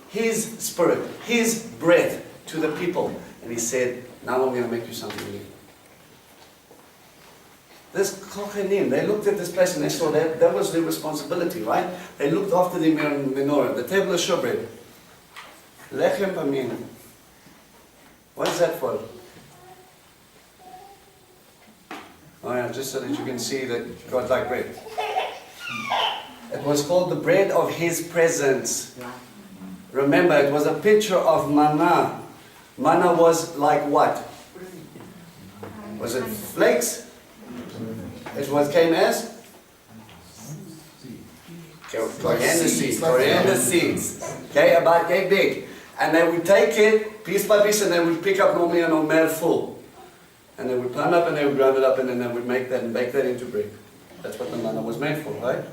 His Spirit, His breath to the people. And He said, now I'm going to make you something new. This Kohanim, they looked at this place and they saw that was their responsibility, right? They looked after the menorah, the table of showbread. Lechem Amin. What is that for? Oh yeah, just so that you can see that God liked bread. It was called the bread of His presence. Remember, it was a picture of manna. Manna was like what? Was it flakes? It came as? Coriander seeds. Coriander seeds. Okay, about yay big. And they would take it piece by piece and they would pick up normally an omer full. And they would climb up and they would grind it up and then they would make that and bake that into bread. That's what the manna was made for, right?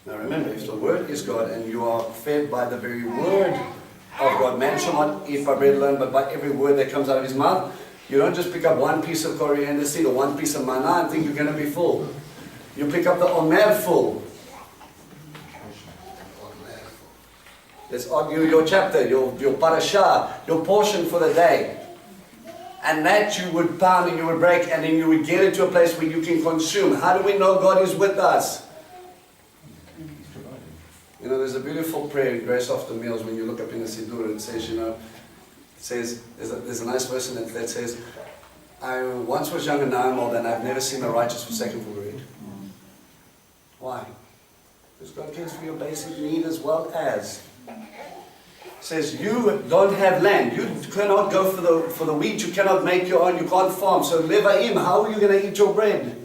Now remember, if the word is God and you are fed by the very word of God, man shall not eat by bread alone, but by every word that comes out of his mouth. You don't just pick up one piece of coriander seed or one piece of manna and think you're going to be full. You pick up the omer full. Let's argue your chapter, your parasha, your portion for the day. And that you would pound and you would break and then you would get into a place where you can consume. How do we know God is with us? You know, there's a beautiful prayer in Grace After Meals when you look up in the Siddur. It says, you know, it says, there's a nice verse in it that says, I once was young and now I'm old and I've never seen the righteous forsaken for bread. Why? Because God cares for your basic need as well as. It says, you don't have land. You cannot go for the wheat. You cannot make your own. You can't farm. So Levaim, how are you going to eat your bread?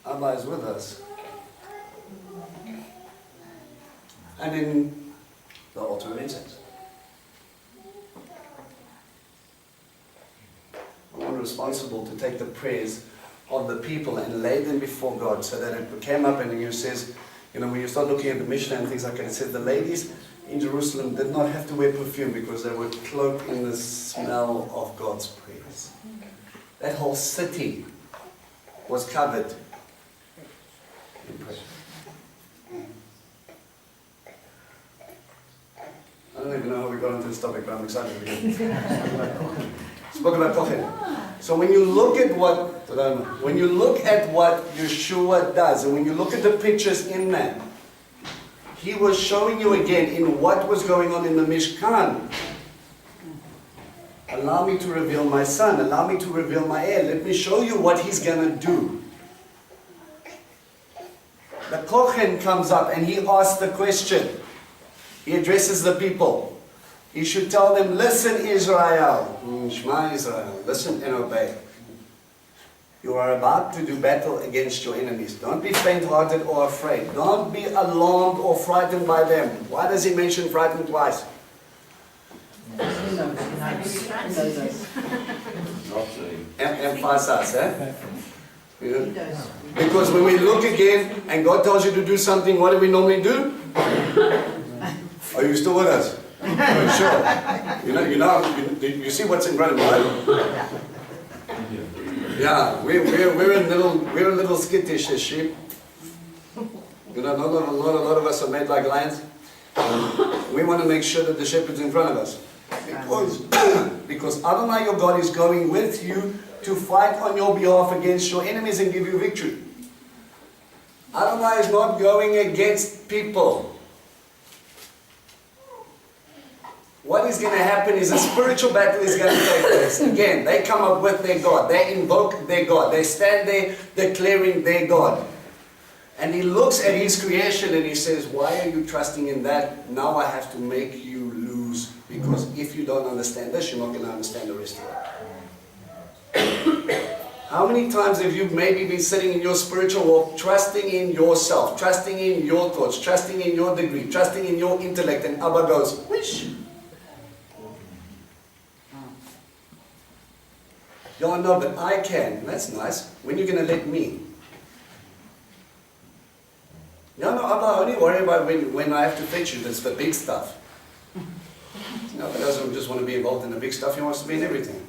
Allah is with us. And in the altar of incense. I'm responsible to take the prayers of the people and lay them before God so that it came up and it says, you know, when you start looking at the Mishnah and things like that, it says the ladies in Jerusalem did not have to wear perfume because they were cloaked in the smell of God's praise. That whole city was covered in praise. I don't even know how we got into this topic, but I'm excited again. Spoke about Kohen. So when you look at what Yeshua does, and when you look at the pictures in that, he was showing you again in what was going on in the Mishkan. Allow me to reveal my son. Allow me to reveal my heir. Let me show you what he's going to do. The Kohen comes up and he asks the question. He addresses the people. He should tell them, listen Israel, Shema Israel, listen and obey. You are about to do battle against your enemies. Don't be faint-hearted or afraid. Don't be alarmed or frightened by them. Why does he mention frightened twice? Emphasize, eh? Yeah. Because when we look again and God tells you to do something, what do we normally do? Are you still with us? Sure. You see what's in front of you, right? Yeah, we're a little skittish as sheep. You know, not a lot of us are made like lions. We want to make sure that the shepherd's in front of us. Because Adonai your God is going with you to fight on your behalf against your enemies and give you victory. Adonai is not going against people. what is going to happen is a spiritual battle is going to take place. Again, they come up with their God. They invoke their God. They stand there declaring their God. And he looks at his creation and he says, why are you trusting in that? Now I have to make you lose. Because if you don't understand this, you're not going to understand the rest of it. How many times have you maybe been sitting in your spiritual walk, trusting in yourself, trusting in your thoughts, trusting in your degree, trusting in your intellect, and Abba goes, wish. Yeah, no, but I can. That's nice. When are you going to let me? No, Abba, I only worry about when I have to fetch you. That's the big stuff. No, he doesn't just want to be involved in the big stuff. He wants to be in everything.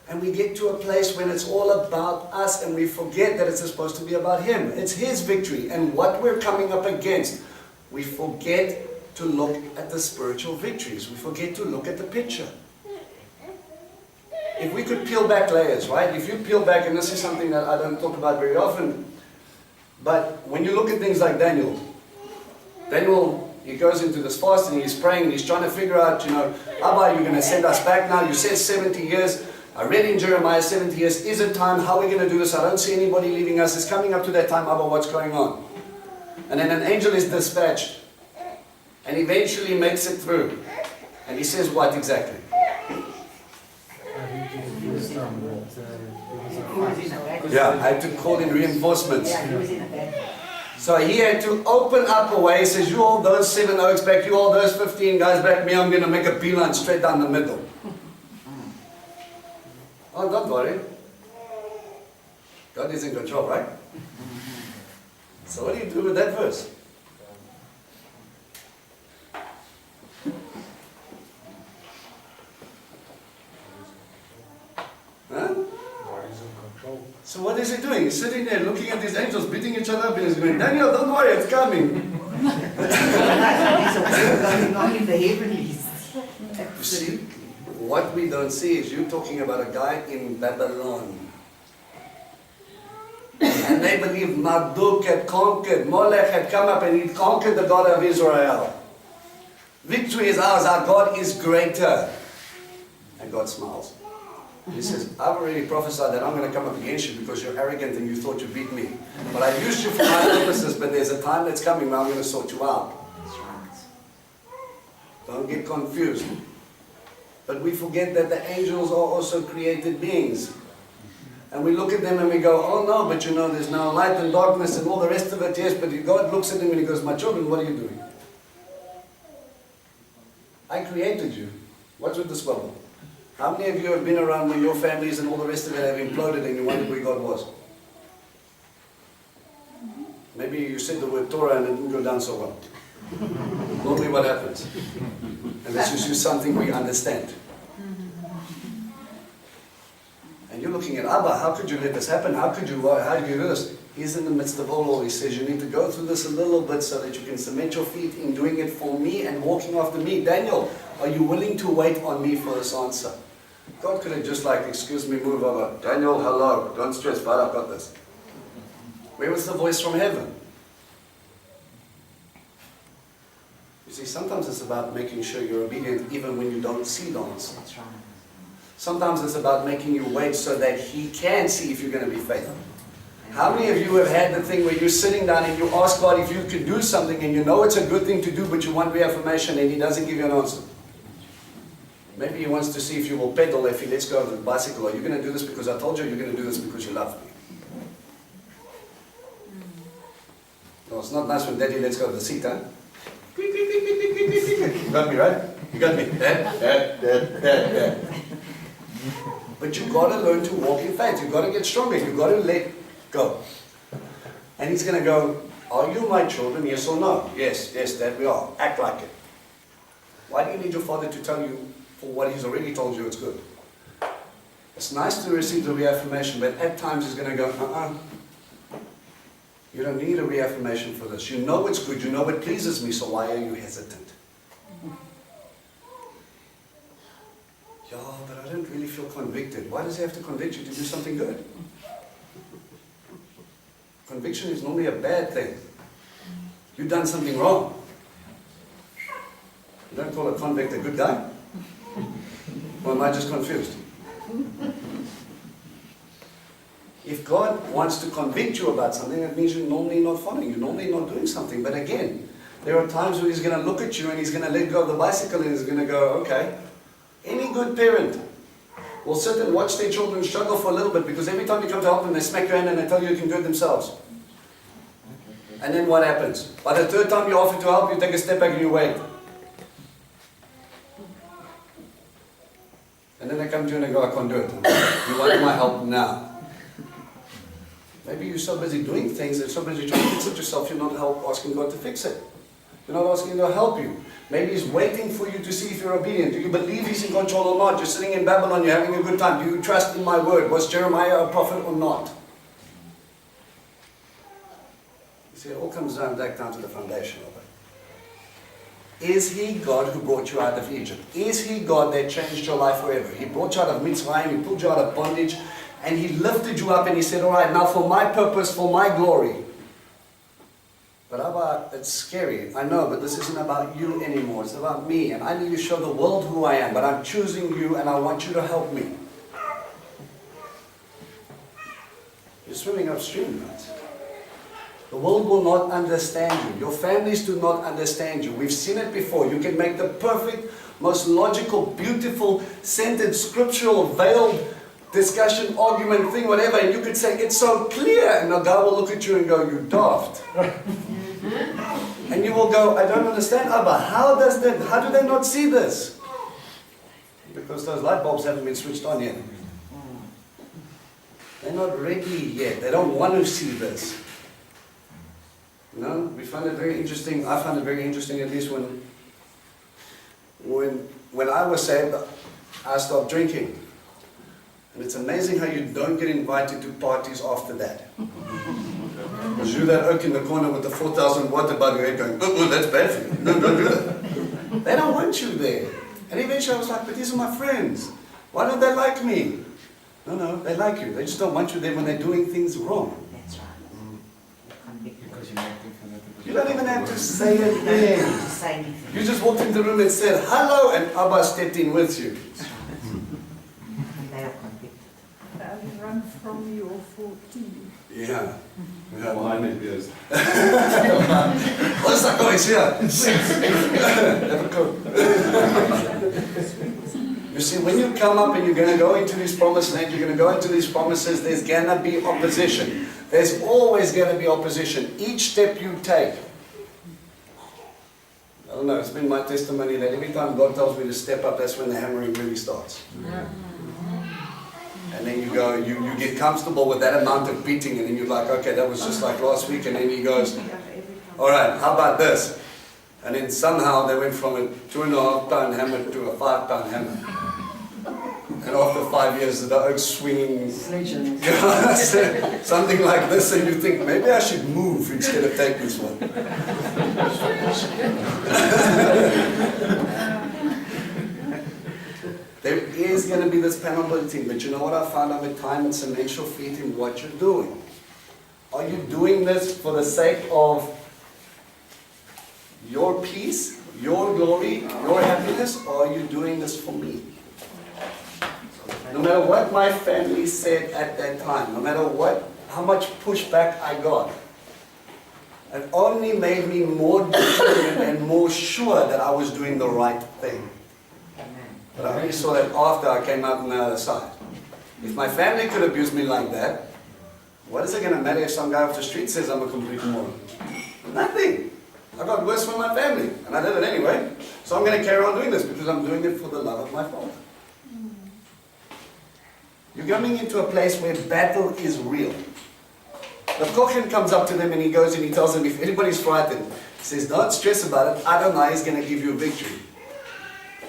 And we get to a place when it's all about us and we forget that it's supposed to be about Him. It's His victory. And what we're coming up against, we forget to look at the spiritual victories. We forget to look at the picture. If we could peel back layers, right? If you peel back, and this is something that I don't talk about very often, but when you look at things like Daniel, he goes into this fast and he's praying and he's trying to figure out, Abba, you're going to send us back now. You said 70 years. I read in Jeremiah 70 years. Is it time? How are we going to do this? I don't see anybody leaving us. It's coming up to that time, Abba, what's going on? And then an angel is dispatched and eventually makes it through. And he says what exactly? Yeah, I had to call in reinforcements. Yeah, he was in a bad. So he had to open up a way. He says, you all those 7 oaks back, you all those 15 guys back, me, I'm going to make a beeline straight down the middle. Oh, don't worry. God is in control, right? So what do you do with that verse? Huh? So what is he doing? He's sitting there looking at these angels beating each other up and he's going, Daniel, don't worry, it's coming. There's a war going on in the heavenlies. You see, what we don't see is you talking about a guy in Babylon. And they believe Marduk had conquered, Molech had come up and he'd conquered the God of Israel. Victory is ours, our God is greater. And God smiles. He says, I've already prophesied that I'm going to come up against you because you're arrogant and you thought you beat me. But I used you for my purposes, but there's a time that's coming where I'm going to sort you out. Don't get confused. But we forget that the angels are also created beings. And we look at them and we go, oh no, but there's now light and darkness and all the rest of it. Yes, but God looks at them and He goes, my children, what are you doing? I created you. What's with this bubble? How many of you have been around when your families and all the rest of it have imploded and you wondered where God was? Maybe you said the word Torah and it didn't go down so well. Normally what happens? And this is just something we understand. And you're looking at Abba, how could you let this happen? How do you do this? He's in the midst of all. He says, you need to go through this a little bit so that you can cement your feet in doing it for me and walking after me. Daniel, are you willing to wait on me for this answer? God could have just excuse me, move over. Daniel, hello, don't stress, but I've got this. Where was the voice from heaven? You see, sometimes it's about making sure you're obedient even when you don't see the answer. That's right. Sometimes it's about making you wait so that He can see if you're going to be faithful. How many of you have had the thing where you're sitting down and you ask God if you can do something and you know it's a good thing to do but you want reaffirmation and He doesn't give you an answer? Maybe He wants to see if you will pedal if He lets go of the bicycle. Are you going to do this because I told you, or you're going to do this because you love me? No, it's not nice when Daddy lets go of the seat, huh? You got me, right? You got me. But you've got to learn to walk in faith. You've got to get stronger. You've got to let go. And He's going to go, are you my children? Yes or no? Yes, Dad, we are. Act like it. Why do you need your Father to tell you for what He's already told you it's good? It's nice to receive the reaffirmation, but at times He's going to go, you don't need a reaffirmation for this. You know it's good. You know it pleases me, so why are you hesitant? Yeah, but I don't really feel convicted. Why does He have to convict you to do something good? Conviction is normally a bad thing. You've done something wrong. You don't call a convict a good guy? Or am I just confused? If God wants to convict you about something, that means you're normally not following, you're normally not doing something. But again, there are times when He's going to look at you and He's going to let go of the bicycle and He's going to go, okay. Any good parent will sit and watch their children struggle for a little bit, because every time you come to help them, they smack your hand and they tell you you can do it themselves. And then what happens? By the third time you offer to help, you take a step back and you wait. And then they come to you and they go, I can't do it. You want my help now. Maybe you're so busy doing things, and so busy trying to fix it yourself, you're not asking God to fix it. You're not asking Him to help you. Maybe He's waiting for you to see if you're obedient. Do you believe He's in control or not? You're sitting in Babylon, you're having a good time. Do you trust in my word? Was Jeremiah a prophet or not? You see, it all comes back down to the foundation of it. Is He God who brought you out of Egypt? Is He God that changed your life forever? He brought you out of Mitzrayim, He pulled you out of bondage, and He lifted you up and He said, all right, now for my purpose, for my glory. But Abba, it's scary, I know, but this isn't about you anymore. It's about me, and I need to show the world who I am, but I'm choosing you and I want you to help me. You're swimming upstream, guys. The world will not understand you. Your families do not understand you. We've seen it before. You can make the perfect, most logical, beautiful, centered, scriptural, veiled discussion, argument, thing, whatever, and you could say, it's so clear, and the guy will look at you and go, you daft. And you will go, I don't understand, Abba, how do they not see this? Because those light bulbs haven't been switched on yet. They're not ready yet. They don't want to see this. You know, we find it very interesting. I found it very interesting, at least when I was saved, I stopped drinking. And it's amazing how you don't get invited to parties after that. Because you're that oak in the corner with the 4,000 watt above your head going, oh, that's bad for you. No, don't do that. They don't want you there. And eventually I was like, but these are my friends. Why don't they like me? No, they like you. They just don't want you there when they're doing things wrong. That's right. Because you're acting for that. You don't even have to say a You don't have thing. to say anything. You just walked into the room and said, hello, and Abba stepped in with you. And they are convicted. And run from your 14. Yeah. Behind it, yes. What's that going here? Have a coke. You see, when you come up and you're going to go into this promised land, you're going to go into these promises, there's going to be opposition. There's always going to be opposition. Each step you take. I don't know, it's been my testimony that every time God tells me to step up, that's when the hammering really starts. And then you go, you get comfortable with that amount of beating, and then you're like, okay, that was just like last week, and then He goes, all right, how about this? And then somehow they went from a 2.5 pound hammer to a 5 pound hammer. And after 5 years, the oak's swinging something like this, and you think, maybe I should move instead of take this one. There is going to be this panelability, but you know what I found over time? It's an actual feat in what you're doing. Are you doing this for the sake of your peace, your glory, your happiness, or are you doing this for me? No matter what my family said at that time, no matter how much pushback I got, it only made me more determined and more sure that I was doing the right thing. But I only saw that after I came out on the other side. If my family could abuse me like that, what is it going to matter if some guy off the street says I'm a complete moron? Nothing. I got worse from my family, and I did it anyway. So I'm going to carry on doing this because I'm doing it for the love of my Father. You're coming into a place where battle is real. The Kohen comes up to them and he goes and he tells them, if anybody's frightened, he says, don't stress about it, Adonai is going to give you a victory.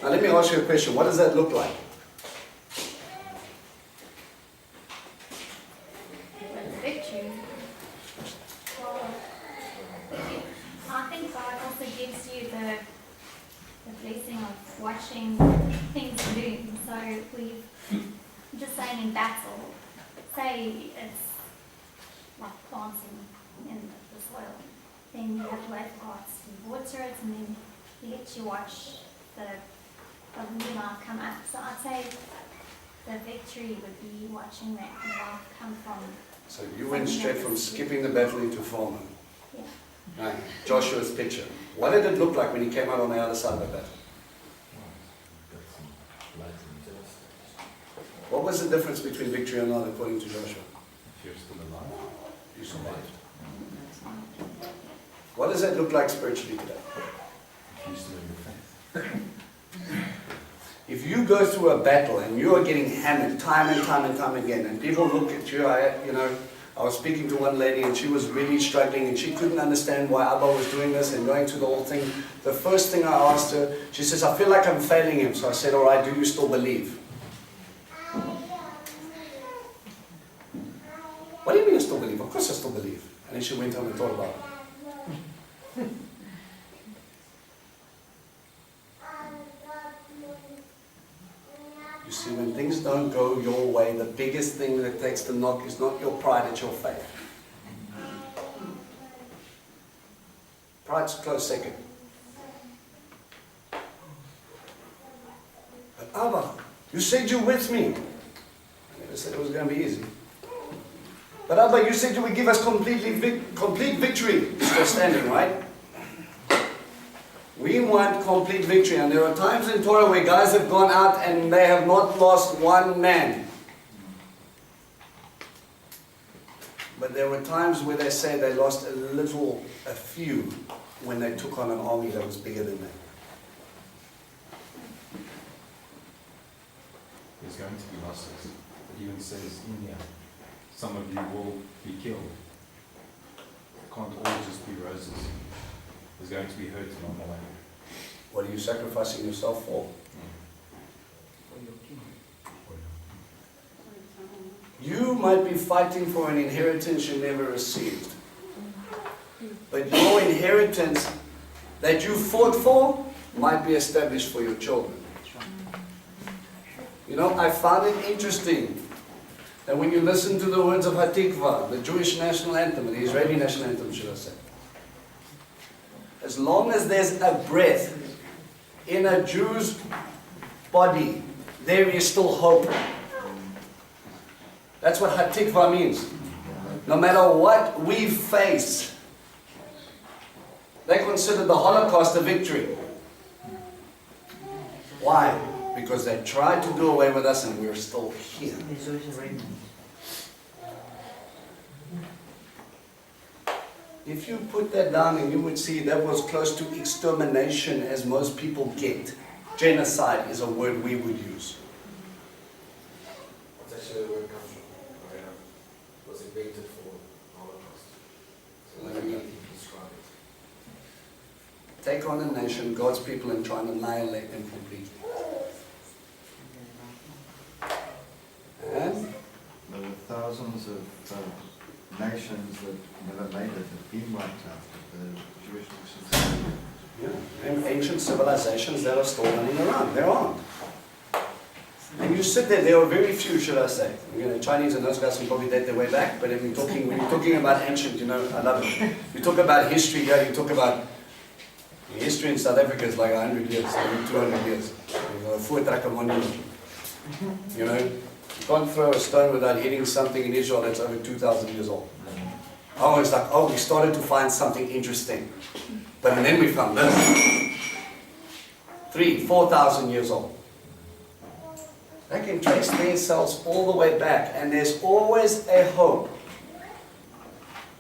Now let me ask you a question, what does that look like? Victory. Well, I think God also gives you the blessing of watching things bloom. So I'm just saying in battle, say it's like planting in the soil, then you have to wait for God to water it, and then He lets you watch the wealth come up. So I'd say the victory would be watching that wealth come from. So you went straight from skipping the battle into farming. Yeah. Right. Joshua's picture. What did it look like when he came out on the other side of the battle? What was the difference between victory and not according to Joshua? If you're still alive, You survived. What does that look like spiritually today? if you still in your faith. If you go through a battle and you are getting hammered time and time and time again, and people look at you, I was speaking to one lady and she was really struggling and she couldn't understand why Abba was doing this and going through the whole thing. The first thing I asked her, she says, I feel like I'm failing him. So I said, all right, do you still believe? What do you mean I still believe? Of course I still believe. And then she went home and thought about it. You see, when things don't go your way, the biggest thing that takes the knock is not your pride, it's your faith. Pride's close second. But Abba, you said you're with me. I never said it was going to be easy. But Abba, you said you would give us complete victory. Still standing, right? We want complete victory, and there are times in Torah where guys have gone out and they have not lost one man. But there were times where they say they lost a few, when they took on an army that was bigger than them. There's going to be losses. It even says in here, some of you will be killed. It can't all just be roses. There's going to be hurt along the way. What are you sacrificing yourself for? You might be fighting for an inheritance you never received. But your inheritance that you fought for might be established for your children. You know, I found it interesting that when you listen to the words of Hatikva, the Jewish national anthem, the Israeli national anthem, should I say, as long as there's a breath in a Jew's body, there is still hope. That's what Hatikva means. No matter what we face, they consider the Holocaust a victory. Why? Because they tried to do away with us and we're still here. There's always a remnant. If you put that down and you would see that was close to extermination as most people get. Genocide is a word we would use. That's actually where it comes from. It was invented for Holocaust. So let me describe it. Take on a nation, God's people, and try and annihilate them completely. And There were thousands of nations that never made it have been wiped out, but the Jewish nations. and ancient civilizations that are still running around. There aren't. And you sit there are very few, should I say. Chinese and those guys can probably date their way back, but when you're talking about ancient, I love it. You talk about history here, you talk about history in South Africa is like 100 years, 200 years. You can't throw a stone without hitting something in Israel that's over 2,000 years old. I was like, we started to find something interesting. But then we found this. 3,000, 4,000 years old. They can trace themselves all the way back, and there's always a hope.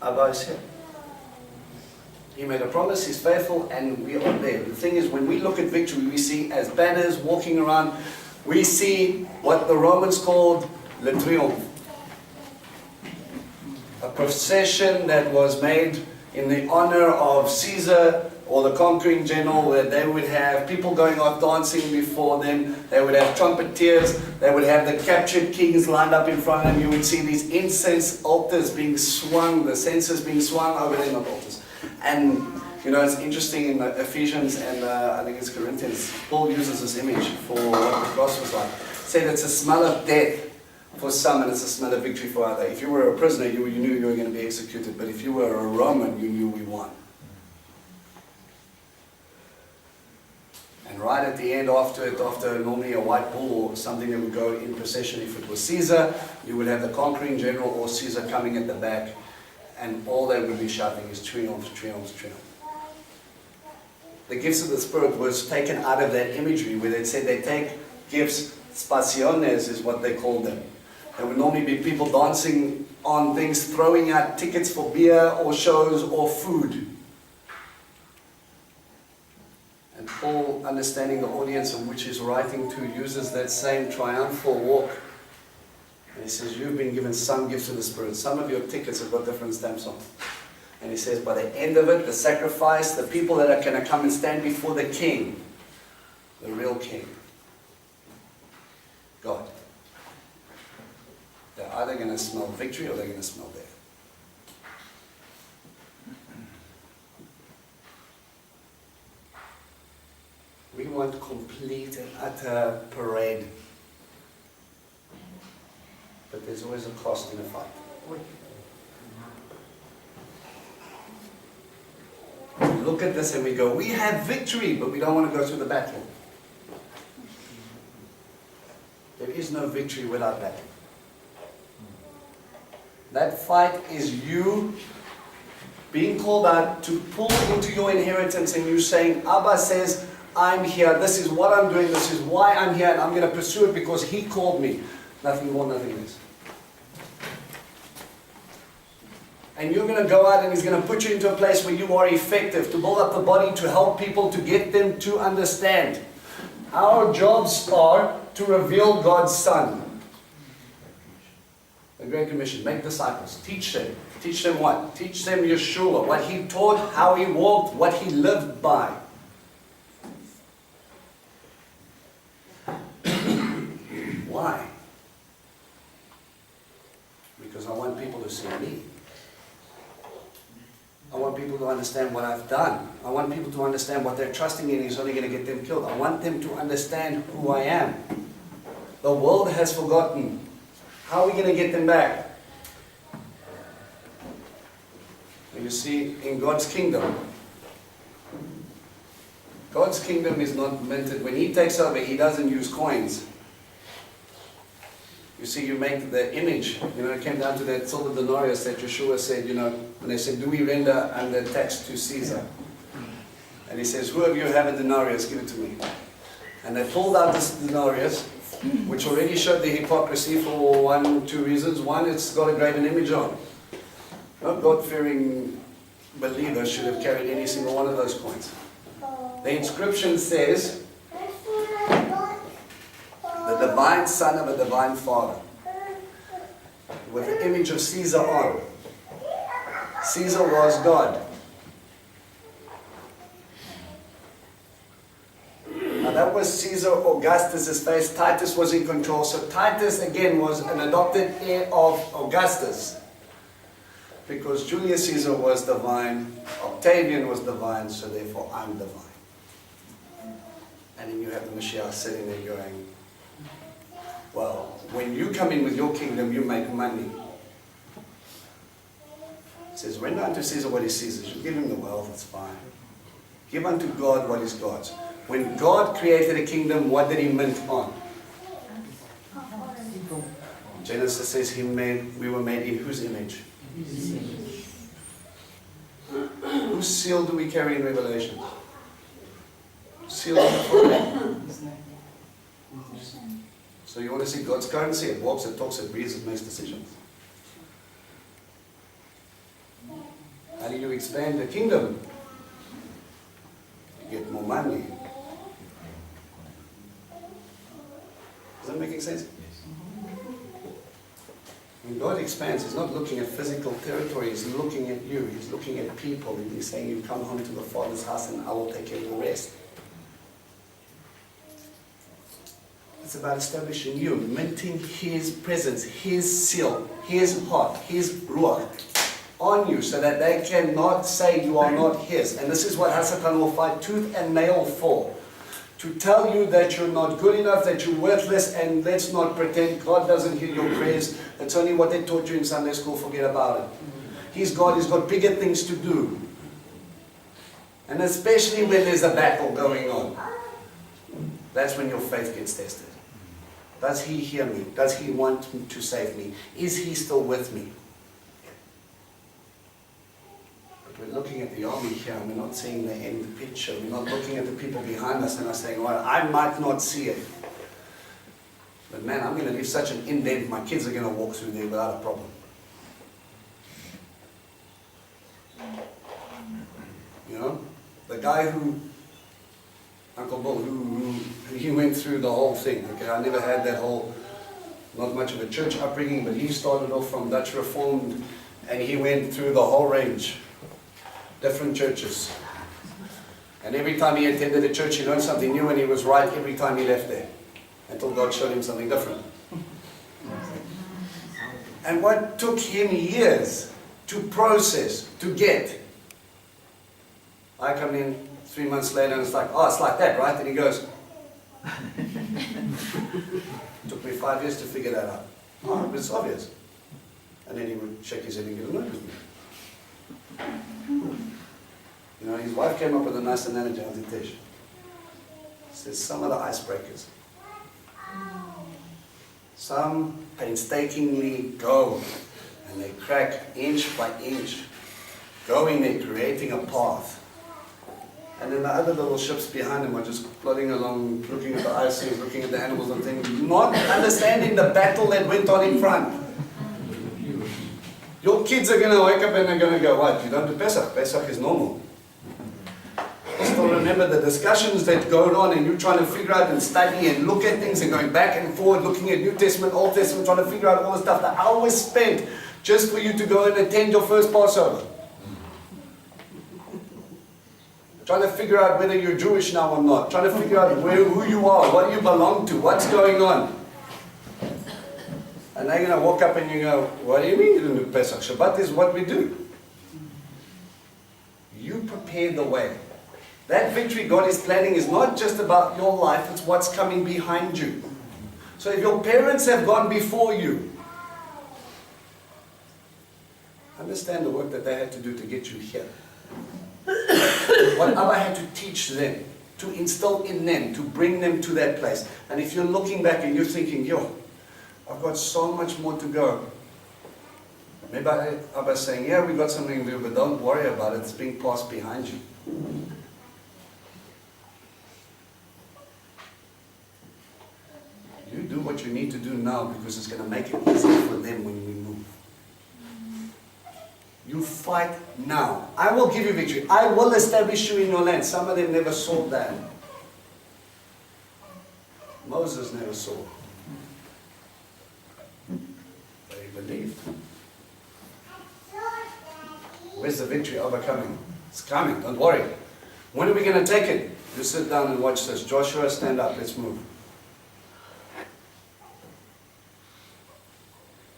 Abba is here. He made a promise, he's faithful, and we are there. The thing is, when we look at victory, we see as banners walking around, we see what the Romans called le triomphe. A procession that was made in the honor of Caesar or the conquering general, where they would have people going off dancing before them, they would have trumpeters, they would have the captured kings lined up in front of them, you would see these incense altars being swung, the censers being swung over them, not altars. And it's interesting in Ephesians and I think it's Corinthians, Paul uses this image for what the cross was like. He said it's a smell of death for some and it's a smell of victory for others. If you were a prisoner, you knew you were going to be executed, but if you were a Roman, you knew we won. And right at the end after it, after normally a white bull or something that would go in procession, if it was Caesar, you would have the conquering general or Caesar coming at the back, and all they would be shouting is triumph, triumph, triumph. The gifts of the Spirit was taken out of that imagery where they said they take gifts, spasiones is what they called them. There would normally be people dancing on things, throwing out tickets for beer or shows or food. And Paul, understanding the audience of which he's writing to, uses that same triumphal walk. And he says, you've been given some gifts of the Spirit. Some of your tickets have got different stamps on. And he says, by the end of it, the sacrifice, the people that are going to come and stand before the King, the real King, God, they're either going to smell victory or they're going to smell death. We want complete and utter parade. But there's always a cost in a fight. We look at this and we go, we have victory, but we don't want to go through the battle. There is no victory without battle. That fight is you being called out to pull into your inheritance, and you saying, Abba says, I'm here, this is what I'm doing, this is why I'm here, and I'm going to pursue it because He called me. Nothing more, nothing less. And you're going to go out and He's going to put you into a place where you are effective, to build up the body, to help people, to get them to understand. Our jobs are to reveal God's Son. The Great Commission, make disciples, teach them. Teach them what? Teach them Yeshua, what He taught, how He walked, what He lived by. Why? Because I want people to see me. I want people to understand what I've done. I want people to understand what they're trusting in is only going to get them killed. I want them to understand who I am. The world has forgotten. How are we going to get them back? You see, in God's kingdom is not minted. When He takes over, He doesn't use coins. You see, you make the image. It came down to that silver denarius that Yeshua said, when they said, do we render under tax to Caesar? And He says, who of you have a denarius? Give it to me. And they pulled out this denarius, which already showed the hypocrisy for two reasons. One, it's got a graven image on. No God-fearing believer should have carried any single one of those coins. The inscription says, the divine Son of a divine Father, with the image of Caesar on. Caesar was God. Now that was Caesar Augustus' face. Titus was in control. So Titus again was an adopted heir of Augustus. Because Julius Caesar was divine, Octavian was divine, so therefore I'm divine. And then you have the Mashiach sitting there going, well, when you come in with your kingdom, you make money. It says, render unto Caesar what is Caesar's. You give him the wealth, it's fine. Give unto God what is God's. When God created a kingdom, what did He mint on? Genesis says we were made in whose image? Whose seal do we carry in Revelation? Seal of the Father. So you want to see God's currency? It walks, it talks, it breathes, it makes decisions. How do you expand the kingdom? You get more money. Is that making sense? When God expands, He's not looking at physical territory, He's looking at you. He's looking at people, and He's saying, you come home to the Father's house and I will take care of the rest. It's about establishing you, minting His presence, His seal, His heart, His ruach on you, so that they cannot say you are not His. And this is what Hasatan will fight tooth and nail for. To tell you that you're not good enough, that you're worthless, and let's not pretend God doesn't hear your prayers. That's only what they taught you in Sunday school, forget about it. He's God, He's got bigger things to do. And especially when there's a battle going on. That's when your faith gets tested. Does he hear me? Does he want to save me? Is he still with me? But we're looking at the army here and we're not seeing the end picture. We're not looking at the people behind us and are saying, well, I might not see it. But man, I'm going to leave such an indent, my kids are going to walk through there without a problem. You know, the guy who, Uncle Bill, who he went through the whole thing. Okay, I never had that whole, not much of a church upbringing, but he started off from Dutch Reformed and he went through the whole range, different churches. And every time he attended a church, he learned something new and he was right every time he left there, until God showed him something different. And what took him years to process, to get, I come in 3 months later and it's like, oh, it's like that, right? And he goes, took me 5 years to figure that out. Oh, it's obvious. And then he would shake his head and get annoyed with me. You know, his wife came up with a nice analogy on the dish. Says some of the icebreakers. Some painstakingly go and they crack inch by inch, going there, creating a path. And then the other little ships behind him are just plodding along, looking at the ice, looking at the animals and things, not understanding the battle that went on in front. Your kids are going to wake up and they're going to go, what, you don't do Pesach? Pesach is normal. Still remember the discussions that go on and you're trying to figure out and study and look at things and going back and forward, looking at New Testament, Old Testament, trying to figure out all the stuff, the hours spent just for you to go and attend your first Passover. Trying to figure out whether you're Jewish now or not. Trying to figure out who you are, what you belong to, what's going on. And they're going to walk up and you go, what do you mean you don't do Pesach? Shabbat is what we do. You prepare the way. That victory God is planning is not just about your life, it's what's coming behind you. So if your parents have gone before you, understand the work that they had to do to get you here. What Allah had to teach them, to instill in them, to bring them to that place. And if you're looking back and you're thinking, yo, I've got so much more to go. Maybe Abba's saying, yeah, we got something to do, but don't worry about it, it's being passed behind you. You do what you need to do now because it's going to make it easier for them when we move. You fight now. I will give you victory. I will establish you in your land. Some of them never saw that. Moses never saw. But he believed. Where's the victory overcoming? It's coming, don't worry. When are we going to take it? You sit down and watch this. Joshua, stand up, let's move.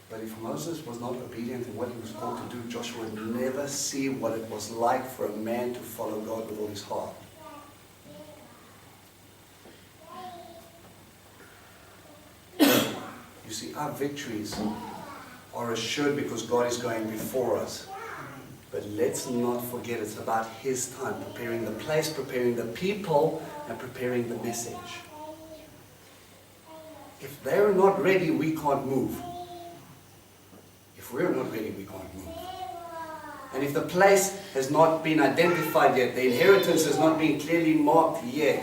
But if Moses was not obedient in what he was called to do, Joshua would never see what it was like for a man to follow God with all his heart. You see, our victories are assured because God is going before us. But let's not forget it's about His time, preparing the place, preparing the people, and preparing the message. If they're not ready, we can't move. If we're not ready, we can't move. And if the place has not been identified yet, the inheritance has not been clearly marked yet,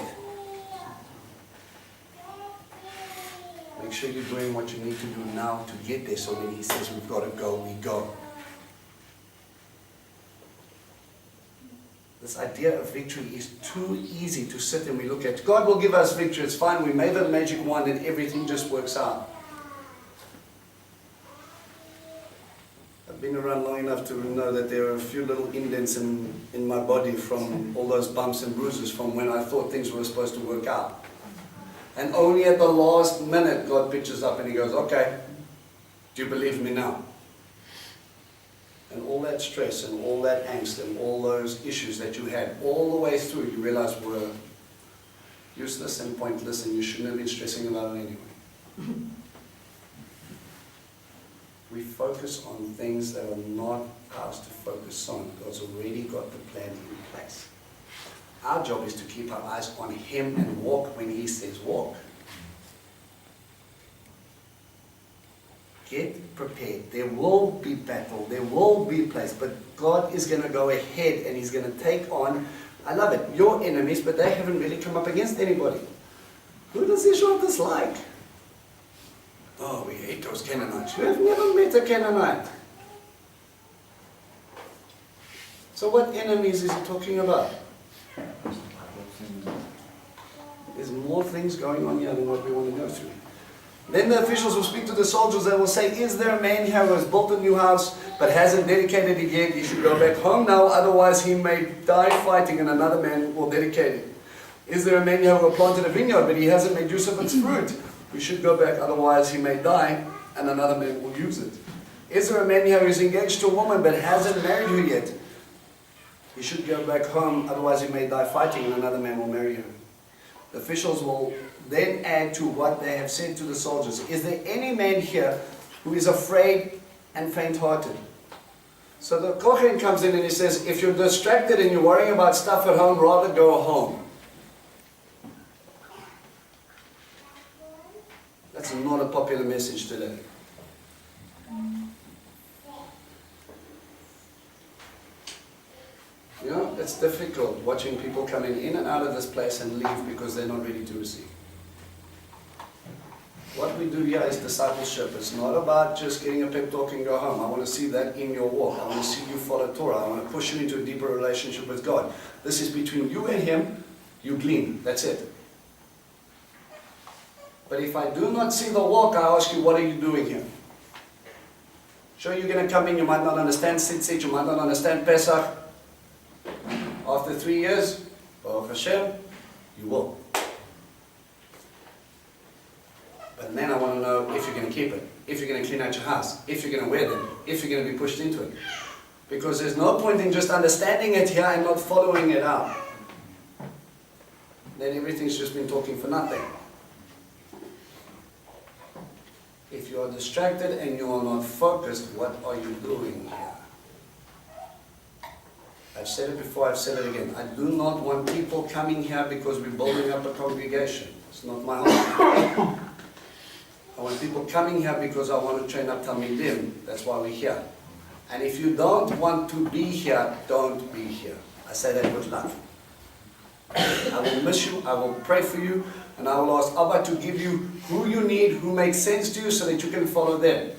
make sure you're doing what you need to do now to get there, so when He says we've got to go, we go. This idea of victory is too easy to sit and we look at. God will give us victory, it's fine, we made a magic wand and everything just works out. I've been around long enough to know that there are a few little indents in my body from all those bumps and bruises from when I thought things were supposed to work out. And only at the last minute God pictures up and He goes, okay, do you believe me now? And all that stress and all that angst and all those issues that you had all the way through, you realize were useless and pointless and you shouldn't have been stressing about it anyway. We focus on things that are not ours to focus on. God's already got the plan in place. Our job is to keep our eyes on Him and walk when He says walk. Get prepared. There will be battle. There will be place. But God is going to go ahead and He's going to take on, I love it, your enemies, but they haven't really come up against anybody. Who does Israel dislike? Oh, we hate those Canaanites. You have never met a Canaanite. So what enemies is He talking about? There's more things going on here than what we want to go through. Then the officials will speak to the soldiers. They will say, is there a man here who has built a new house but hasn't dedicated it yet? He should go back home now, otherwise he may die fighting and another man will dedicate it. Is there a man here who planted a vineyard but he hasn't made use of its fruit? He should go back, otherwise he may die and another man will use it. Is there a man here who is engaged to a woman but hasn't married her yet? He should go back home, otherwise he may die fighting and another man will marry her. The officials will then add to what they have said to the soldiers. Is there any man here who is afraid and faint-hearted? So the Kohen comes in and he says, if you're distracted and you're worrying about stuff at home, rather go home. That's not a popular message today. You know, it's difficult watching people coming in and out of this place and leave because they're not ready to receive. What we do here is discipleship. It's not about just getting a pep talk and go home. I want to see that in your walk. I want to see you follow Torah. I want to push you into a deeper relationship with God. This is between you and Him. You glean. That's it. But if I do not see the walk, I ask you, what are you doing here? Sure, you're going to come in, you might not understand Tzitzit, you might not understand Pesach. After 3 years, Baruch Hashem, you will. But then I want to know if you're going to keep it, if you're going to clean out your house, if you're going to wear them, if you're going to be pushed into it. Because there's no point in just understanding it here and not following it out. Then everything's just been talking for nothing. If you are distracted and you are not focused, what are you doing here? I've said it before, I've said it again. I do not want people coming here because we're building up a congregation. It's not my heart. I want people coming here because I want to train up Talmidim. That's why we're here. And if you don't want to be here, don't be here. I say that with love. I will miss you, I will pray for you, and I will ask Abba to give you who you need, who makes sense to you, so that you can follow them.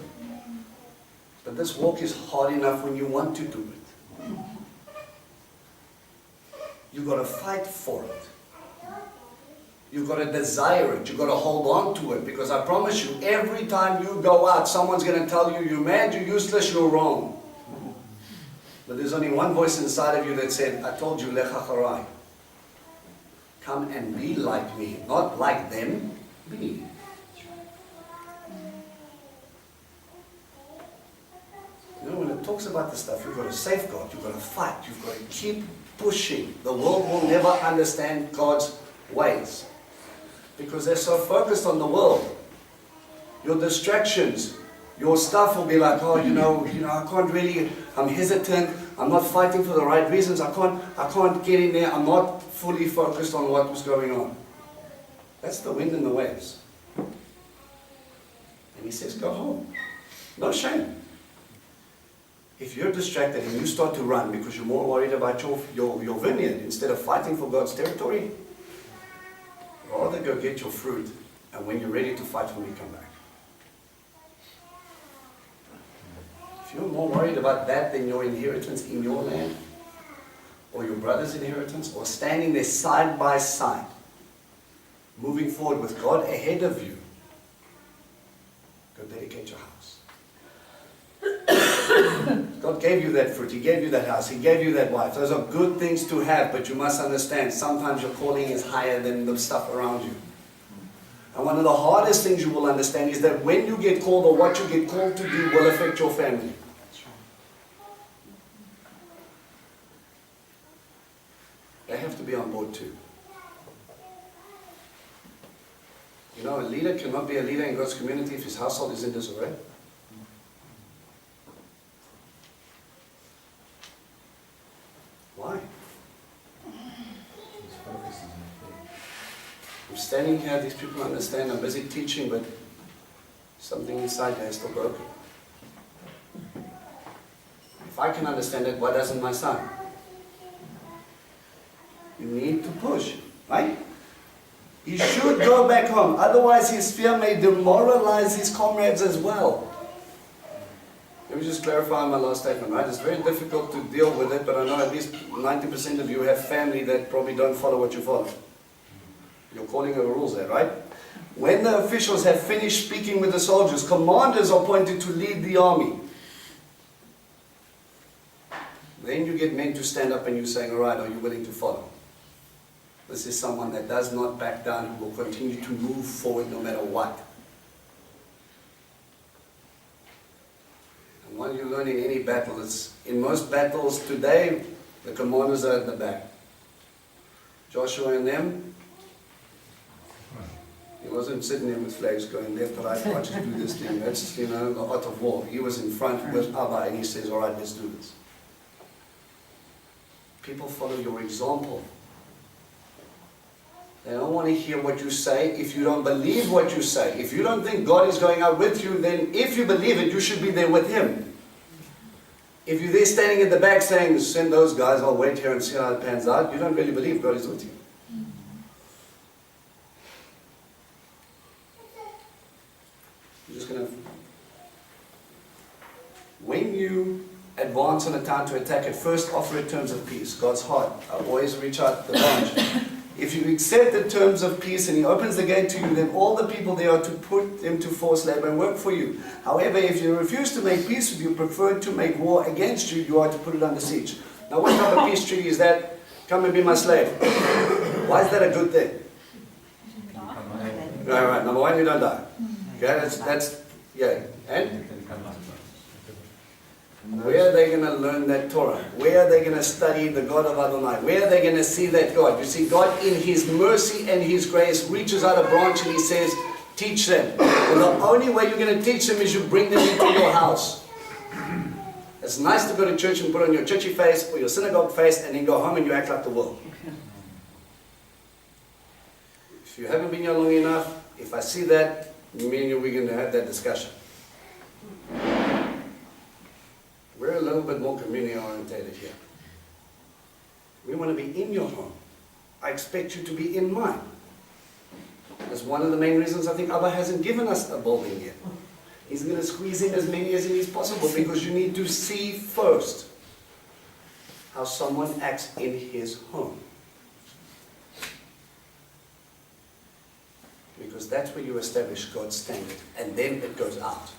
But this walk is hard enough when you want to do it. You've got to fight for it. You've got to desire it. You've got to hold on to it. Because I promise you, every time you go out, someone's going to tell you, you're mad, you're useless, you're wrong. But there's only one voice inside of you that said, I told you, Lech Acharai. Come and be like me. Not like them, be. You know, when it talks about this stuff, you've got to safeguard, you've got to fight, you've got to keep pushing. The world will never understand God's ways because they're so focused on the world. Your distractions, your stuff will be like, oh, you know, I can't really, I'm hesitant, I'm not fighting for the right reasons, I can't get in there, I'm not fully focused on what was going on. That's the wind and the waves. And He says, go home. No shame. If you're distracted and you start to run because you're more worried about your vineyard instead of fighting for God's territory, rather go get your fruit, and when you're ready to fight for me, come back. If you're more worried about that than your inheritance in your land, or your brother's inheritance, or standing there side by side, moving forward with God ahead of you, go dedicate your house. God gave you that fruit, He gave you that house, He gave you that wife. Those are good things to have, but you must understand, sometimes your calling is higher than the stuff around you. And one of the hardest things you will understand is that when you get called, or what you get called to do, will affect your family. They have to be on board too. You know, a leader cannot be a leader in God's community if his household is in disarray. Why? standing here, these people understand, I'm busy teaching, but something inside there is still broken. If I can understand it, why doesn't my son? You need to push, right? He should go back home, otherwise his fear may demoralize his comrades as well. Let me just clarify my last statement, right? It's very difficult to deal with it, but I know at least 90% of you have family that probably don't follow what you follow. You're calling the rules there, right? When the officials have finished speaking with the soldiers, commanders are appointed to lead the army. Then you get men to stand up and you're saying, all right, are you willing to follow? This is someone that does not back down, who will continue to move forward no matter what. And what you learn in any battle is, in most battles today, the commanders are at the back. Joshua and them, he wasn't sitting there with flags going left, right, watch us do this thing. That's, the art of war. He was in front with Abba and he says, all right, let's do this. People follow your example. They don't want to hear what you say if you don't believe what you say. If you don't think God is going out with you, then if you believe it, you should be there with Him. If you're there standing in the back saying, send those guys, I'll wait here and see how it pans out, you don't really believe God is with you. You're just going to... When you advance on a town to attack it, first offer it terms of peace. God's heart. I always reach out the branch. If you accept the terms of peace and He opens the gate to you, then all the people there are to put them to forced labor and work for you. However, if you refuse to make peace with you, prefer to make war against you, you are to put it under siege. Now what type of peace treaty is that? Come and be my slave. Why is that a good thing? Right, number one, you don't die. Okay, that's yeah. And? Where are they going to learn that Torah? Where are they going to study the God of Adonai? Where are they going to see that God? You see, God in His mercy and His grace reaches out a branch and He says, teach them. And the only way you're going to teach them is you bring them into your house. It's nice to go to church and put on your churchy face or your synagogue face and then go home and you act like the world. If you haven't been here long enough, if I see that, me and you, we're going to have that discussion. We're a little bit more community orientated here. We want to be in your home. I expect you to be in mine. That's one of the main reasons I think Abba hasn't given us a building yet. He's going to squeeze in as many as it is possible because you need to see first how someone acts in his home. Because that's where you establish God's standard and then it goes out.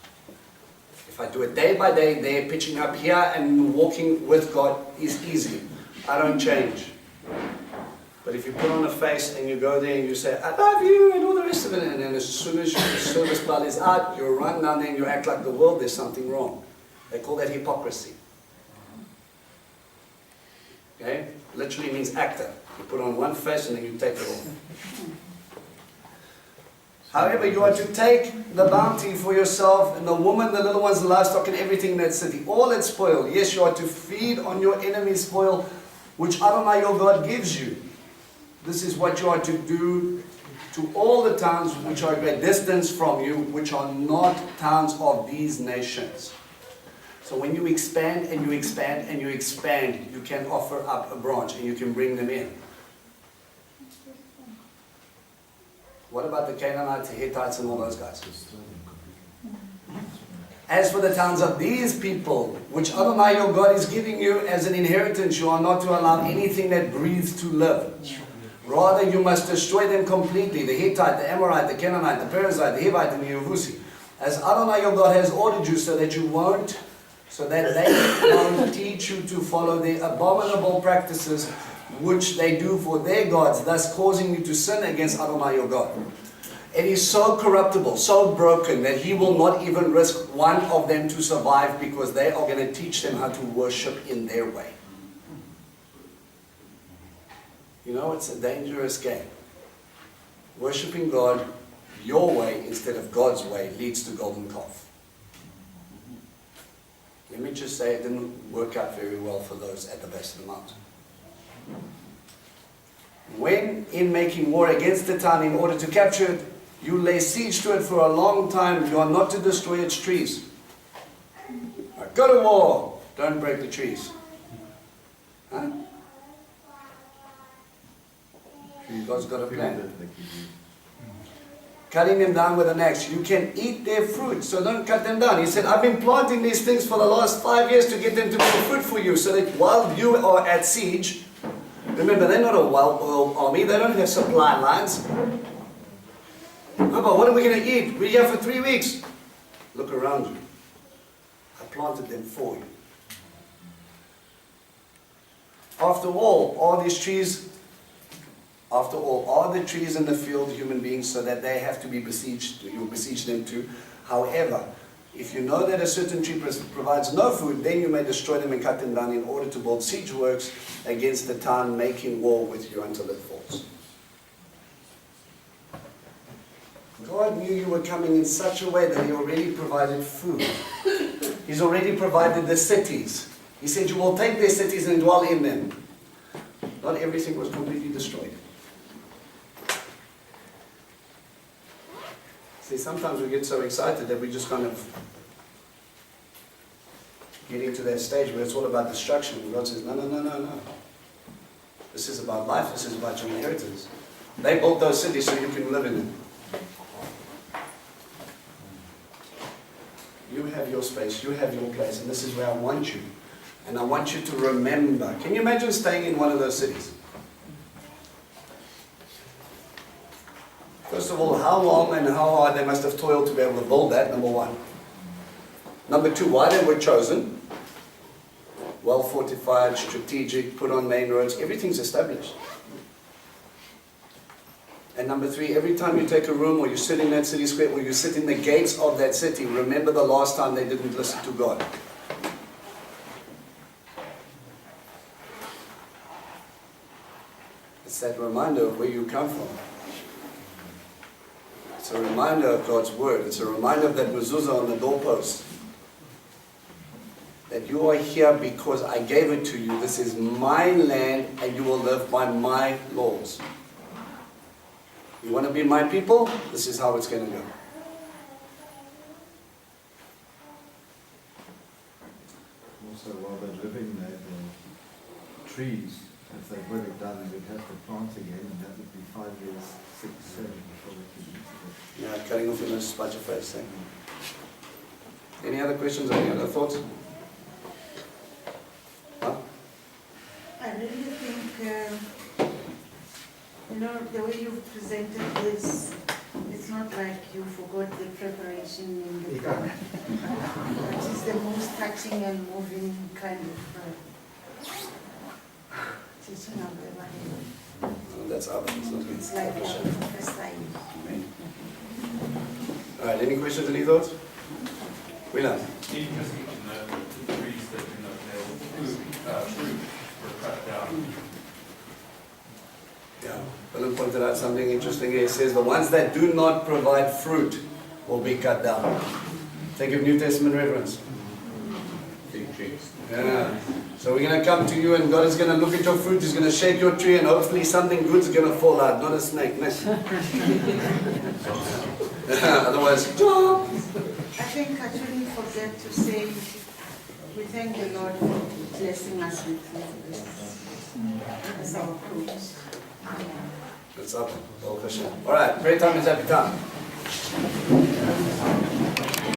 If I do it day by day, there, pitching up here and walking with God is easy. I don't change. But if you put on a face and you go there and you say, I love you, and all the rest of it, and then as soon as your service bell is out, you run down there and you act like the world, there's something wrong. They call that hypocrisy. Okay? Literally means actor. You put on one face and then you take it off. However, you are to take the bounty for yourself and the woman, the little ones, the livestock, and everything in that city. All its spoil. Yes, you are to feed on your enemy's spoil, which Adonai your God gives you. This is what you are to do to all the towns which are a great distance from you, which are not towns of these nations. So when you expand and you expand and you expand, you can offer up a branch and you can bring them in. What about the Canaanites, the Hittites, and all those guys? As for the towns of these people, which Adonai your God is giving you as an inheritance, you are not to allow anything that breathes to live. Rather, you must destroy them completely, the Hittite, the Amorite, the Canaanite, the Perizzite, the Hivite, and the Yevusi. As Adonai your God has ordered you, so that they won't teach you to follow the abominable practices which they do for their gods, thus causing you to sin against Adonai your God. It is so corruptible, so broken, that He will not even risk one of them to survive because they are going to teach them how to worship in their way. You know, it's a dangerous game. Worshipping God your way instead of God's way leads to golden calf. Let me just say it didn't work out very well for those at the base of the mountain. When in making war against the town in order to capture it, you lay siege to it for a long time. You are not to destroy its trees. Go to war. Don't break the trees. Huh? God's got a plan. Cutting them down with an axe. You can eat their fruit, so don't cut them down. He said, I've been planting these things for the last 5 years to get them to bear fruit for you, so that while you are at siege, remember, they're not a well-oiled army. They don't have supply lines. But what are we going to eat? We're here for 3 weeks. Look around you. I planted them for you. After all, are these trees... After all, are the trees in the field human beings, so that they have to be besieged, you besiege them too? However, if you know that a certain tree provides no food, then you may destroy them and cut them down in order to build siege works against the town, making war with you until it falls. God knew you were coming in such a way that He already provided food. He's already provided the cities. He said, you will take their cities and dwell in them. Not everything was completely destroyed. See, sometimes we get so excited that we just kind of get into that stage where it's all about destruction. And God says, no, no, no, no, no. This is about life. This is about your inheritance. They built those cities so you can live in them. You have your space. You have your place. And this is where I want you. And I want you to remember. Can you imagine staying in one of those cities? First of all, how long and how hard they must have toiled to be able to build that, number one. Number two, why they were chosen. Well fortified, strategic, put on main roads, everything's established. And number three, every time you take a room or you sit in that city square or you sit in the gates of that city, remember the last time they didn't listen to God. It's that reminder of where you come from. It's a reminder of God's word. It's a reminder of that mezuzah on the doorpost. That you are here because I gave it to you. This is my land and you will live by my laws. You want to be my people? This is how it's going to go. Also, while they're living there, the trees, if they would have done, they would have to plant again, and that would be 5 years, 6, 7 before they could eat it. Yeah, cutting off your nose, spite your face. Eh? Any other questions or any other thoughts? Huh? I really think, the way you've presented this, it's not like you forgot the preparation in the book. It is the most touching and moving kind of teaching I've ever had. Oh, that's up. It's like the first time. All right, any questions, any thoughts? William? Interesting to know that the trees that do not bear fruit were cut down. Yeah, Willem pointed out something interesting. He says the ones that do not provide fruit will be cut down. Think of New Testament reference. Big trees. Yeah. So we're going to come to you and God is going to look at your fruit, He's going to shake your tree and hopefully something good is going to fall out, not a snake. Otherwise, I think I shouldn't forget to say we thank the Lord for blessing us with this as our fruit. that's up. All right, prayer time is happy time.